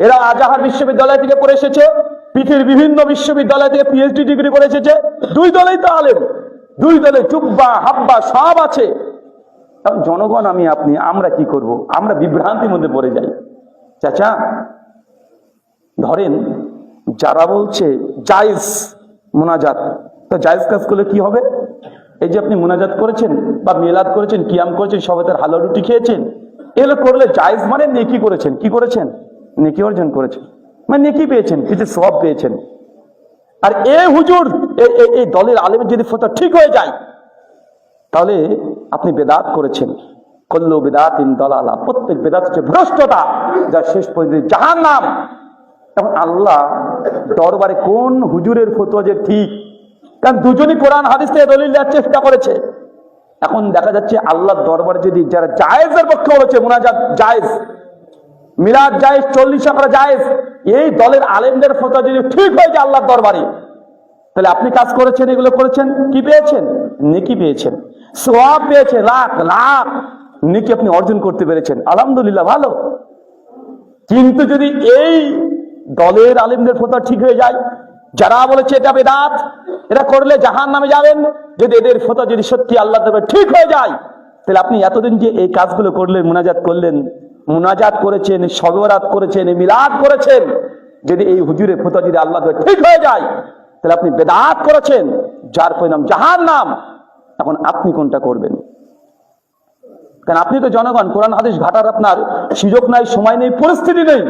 এরা আজাহার বিশ্ববিদ্যালয় থেকে পড়ে এসেছে, পৃথিবীর বিভিন্ন বিশ্ববিদ্যালয় থেকে পিএইচডি ডিগ্রি করে এসেছে। দুই দলেই তো আলেম, দুই দলে জুব্বা হাব্বা সব আছে। জনগণ আমি আপনি, আমরা কি করব? আমরা বিভ্রান্তির মধ্যে পড়ে যাই। চাচা ধরেন যারা বলছে জায়েজ মুনাজাত, তো জায়েজ কাজ করলে কি হবে? এই যে আপনি মুনাজাত করেছেন বা মিলাদ করেছেন, কিয়াম করেছেন, সবাইতার হালুয়া রুটি খেয়েছেন, এগুলো করলে জায়েজ মানে নেকি করেছেন। কি করেছেন? নেকি অর্জন করেছেন, মানে নেকি পেয়েছেন, কিছু সওয়াব পেয়েছেন। আর হুজুর এই দলের আলেমের যদি ফতোয়া ঠিক হয়ে যায়, তাহলে আপনি বেদাত করেছেন। কল্লু বেদাতিন দালালা, প্রত্যেক বেদাত হচ্ছে ভ্রষ্টতা, যার শেষ পর্যন্ত জাহান্নাম। এখন আল্লাহ দরবারে কোন হুজুরের ফতোয়া যে ঠিক? কারণ দুজনই কোরআন হাদিস থেকে দলিল দেওয়ার চেষ্টা করেছে। এখন দেখা যাচ্ছে আল্লাহর দরবারে যদি যারা জায়েজের পক্ষে বলেছে, মুনাজাত জায়েজ, মিলাদ জায়েজ, 40 করা জায়েজ, এই দলের আলেমদের ফতোয়া যদি ঠিক হয়ে যায় আল্লাহর দরবারে, তাহলে আপনি কাজ করেছেন, এগুলো করেছেন, কি পেয়েছেন? নেকি পেয়েছেন, সওয়াব পেয়েছেন, লাখ লাখ নেকি আপনি অর্জন করতে পেরেছেন, আলহামদুলিল্লাহ, ভালো। কিন্তু যদি এই দলের আলেমদের ফতোয়া ঠিক হয়ে যায়, যারা বলেছে এটা বেদাত, এটা করলে জাহান্নামে যাবেন, যদি এদের ফতোয়া যদি সত্যি আল্লাহর দরবারে ঠিক হয়ে যায়, তাহলে আপনি এতদিন যে এই কাজগুলো করলেন, মুনাজাত করলেন, মুনাজাত করেছেন, শবে বরাত করেছেন, মিলাদ করেছেন, যদি এই হুজুরের ফতোয়া যদি আল্লাহর দরবারে ঠিক হয়ে যায়, তাহলে আপনি বেদাত করেছেন, যার পরিণাম জাহান্নাম। এখন আপনি কোনটা করবেন? কারণ আপনি তো জনগণ, কোরআন হাদিস ঘাটার আপনার সুযোগ নাই, সময় নেই, পরিস্থিতি নেই,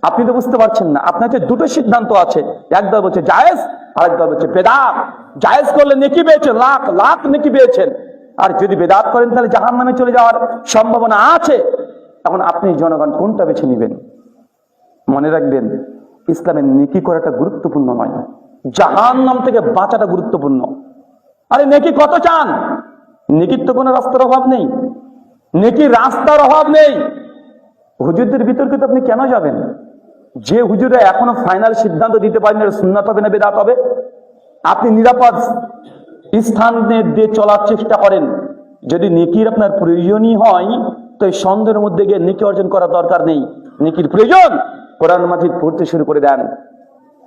আপনি তো বুঝতে পারছেন না। আপনার কাছে দুটো সিদ্ধান্ত আছে, এক দল বলছে জায়েজ, আরেক দল বলছে বেদাত। জায়েজ করলে নেকি পেয়েছেন, লাখ লাখ নেকি পেয়েছেন, আর যদি বেদাত করেন তাহলে জাহান্নামে চলে যাওয়ার সম্ভাবনা আছে। এখন আপনি জনগণ কোনটা বেছে নেবেন? মনে রাখবেন, ইসলামের নেকি করাটা গুরুত্বপূর্ণ নয়, জাহান্নাম থেকে বাঁচাটা গুরুত্বপূর্ণ। আরে নেকি কত চান? নেকির তো কোনো রাস্তার অভাব নেই, নেকির রাস্তার অভাব নেই। হুজুরদের বিতর্কে তো আপনি কেন যাবেন? যে হুজুরা এখনো ফাইনাল সিদ্ধান্ত দিতে পারেন সুন্নাত হবে না বেদাত হবে, আপনি নিরাপদ স্থান দিয়ে চলার চেষ্টা করেন। যদি নেকির আপনার প্রয়োজনই হয়, তো এই সন্দেহের মধ্যে গিয়ে নেকি অর্জন করার দরকার নেই। নেকির প্রয়োজন, কোরআন মাজিদ পড়তে শুরু করে দেন।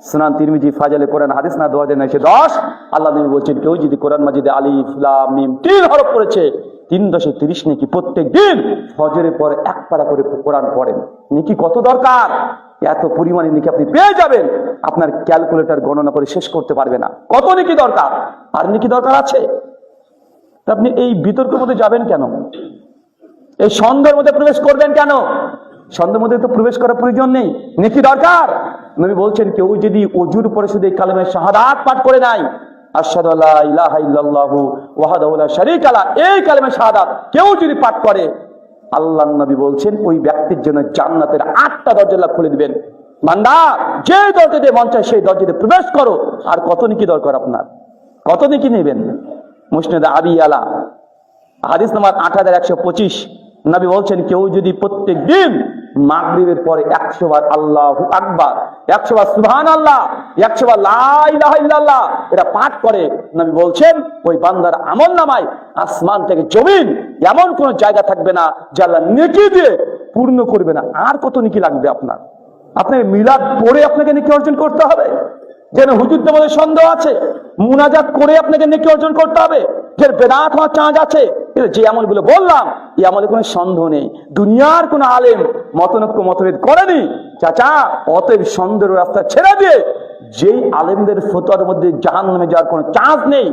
সুনান তিরমিজি ফাজালে কোরআন হাদিস না 2910, আল্লাহ নবী বলছেন, কেউ যদি কোরআন মাজিদে আলিফ লাম মিম 3 হরফ পড়েছে, 3 × 30 নেকি, প্রত্যেক দিন ফজরের পরে 1 পারা করে কোরআন পড়েন। নেকি কত দরকার? এত পরিমাণে নেকি আপনি পেয়ে যাবেন, আপনার ক্যালকুলেটর গণনা করে শেষ করতে পারবে না কত নেকি দরকার। আর নেকি দরকার আছে, আপনি এই বিতর্কের মধ্যে যাবেন কেন? এই সন্দেহের মধ্যে প্রবেশ করবেন কেন? সন্দেহের মধ্যে তো প্রবেশ করার প্রয়োজন নেই, নেকি দরকার। নবী বলছেন, কেউ যদি ওযুর পরে শুধু এই কালেমা শাহাদাত পাঠ করে নাই, আশহাদু আল্লা ইলাহা ইল্লাল্লাহু ওয়াহদাহু লা শারীকা লাহু, এই কালেমা শাহাদাত কেউ যদি পাঠ করে, আল্লাহর নবী বলছেন ওই ব্যক্তির জন্য জান্নাতের 8টা দরজা আল্লাহ খুলে দিবেন। বান্দা, যে দরজা দিয়ে মন চায় সেই দরজা দিয়ে প্রবেশ করো। আর কত নেকি দরকার আপনার? কত নেকি নেবেন? মুসনাদ আবি আলা হাদিস নাম্বার 8125, নবী বলছেন, কেউ যদি প্রত্যেক দিন মাগরিবের পরে 100 বার আল্লাহু আকবার, 100 বার সুবহানাল্লাহ, 100 বার লা ইলাহা ইল্লাল্লাহ এটা পাঠ করে, নবী বলছেন ওই বান্দার আমলনামায় আসমান থেকে জমিন এমন কোন জায়গা থাকবে না যে আল্লাহ নেকি দিয়ে পূর্ণ করবে না। আর কত নেকি লাগবে আপনার? আপনাকে মিলাদ পড়ে আপনাকে নেকি অর্জন করতে হবে? যেন হুজুরদের মধ্যে সন্দেহ আছে, মুনাজাত করে আপনাকে নেকি অর্জন করতে হবে, যে বেদাত হওয়ার চান্স আছে। যে আমলগুলো বললাম, এই আমলে কোনো সন্দেহ নেই, দুনিয়ার কোন আলেম মতনৈক্য মতভেদ করেনি। চাচা, অতএব সন্দেহের রাস্তা ছেড়ে দিয়ে যেই আলেমদের ফতোয়ার মধ্যে জাহান্নামে যাওয়ার কোনো চান্স নেই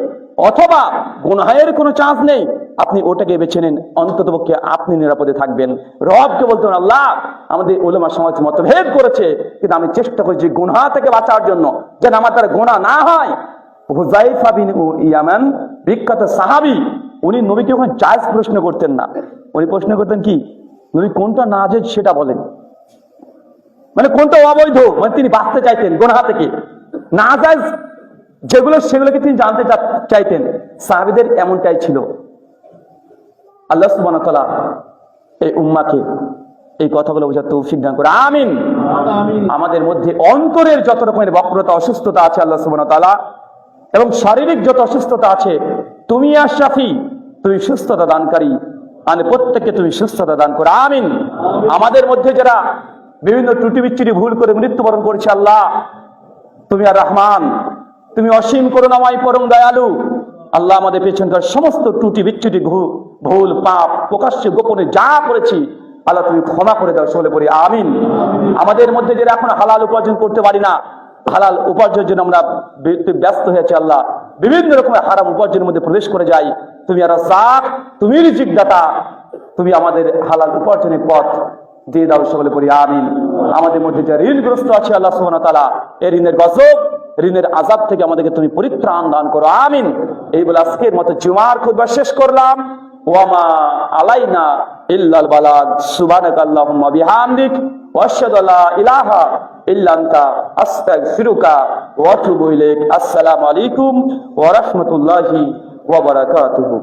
অথবা গুনাহের কোনো চান্স নেই, আপনি ওটাকে বেছে নেন। অন্ততপক্ষে আপনি নিরাপদে থাকবেন। রবকে বলতে পারেন, আল্লাহ আমাদের উলামা সমাজ মতভেদ করেছে, কিন্তু আমি চেষ্টা করছি গুনাহ থেকে বাঁচার জন্য, যেন আমার দ্বারা গুনাহ না হয়। হুযায়ফা বিন ইয়ামান, বিখ্যাত সাহাবী, উনি নবীকে ওখানে জায়েজ প্রশ্ন করতেন না। উনি প্রশ্ন করতেন কি, নবী কোনটা নাজায়েজ সেটা বলেন, মানে কোনটা অবৈধ, মানে তিনি বাঁচতে চাইতেন গুনাহ থেকে। নাজায়েজ যেগুলো সেগুলোকে তিনি জানতে চাইতেন। সাহাবীদের এমনটাই ছিল। আল্লাহ সুবহানাহু ওয়া তাআলা এই উম্মাহকে এই কথাগুলো বোঝার তৌফিক দান করে, আমিন। আমাদের মধ্যে অন্তরের যত রকমের বক্রতা অসুস্থতা আছে আল্লাহ সুবহানাহু ওয়া তাআলা, এবং শারীরিক যত অসুস্থতা আছে, তুমি আশরাফি, তুমি সুস্থতা দানকারী, মানে প্রত্যেককে তুমি সুস্থতা দান করো, আমিন। আমাদের মধ্যে যারা বিভিন্ন ত্রুটি বিচ্যুতি ভুল করে মৃত্যুবরণ করেছে, আল্লাহ তুমি আর রহমান, তুমি অসীম করুণাময় পরম দয়ালু। আল্লাহ আমাদের পেছনকার সমস্ত ত্রুটি বিচ্যুতি ভুল পাপ প্রকাশ্যে গোপনে যা করেছি, আল্লাহ তুমি ক্ষমা করে দাও, সকলে পড়ি আমিন। আমাদের মধ্যে যারা এখন হালাল উপার্জন করতে পারি না, হালাল উপার্জনের জন্য আমরা ব্যস্ত হয়েছে, আল্লাহ বিভিন্ন রকমের হারাম উপার্জনের মধ্যে প্রবেশ করে যাই। তুমি আর রাজ্জাক, তুমি রিজিক দাতা, তুমি আমাদের হালাল উপার্জনের পথ দিয়ে দাও, সকলে পড়ি আমিন। আমাদের মধ্যে যে ঋণগ্রস্ত আছে আল্লাহ সুবহানাহু ওয়া তাআলা, এই ঋণের গজব, ঋণের আযাব থেকে আমাদেরকে তুমি পরিত্রাণ দান করো, আমিন। এই বলে আজকের মতো জুমার খুতবা শেষ করলাম। ওয়ামা আলাইনা ইল্লাল বালাগ। সুবহানাকা আল্লাহুম্মা বিহামদিক ওয়া আশহাদু আল্লা ইলাহা ইল্লা আনতা আস্তাগফিরুকা ওয়া আতুবু ইলাইক। আসসালামু আলাইকুম ওয়া রাহমাতুল্লাহি ওয়া বারাকাতুহু।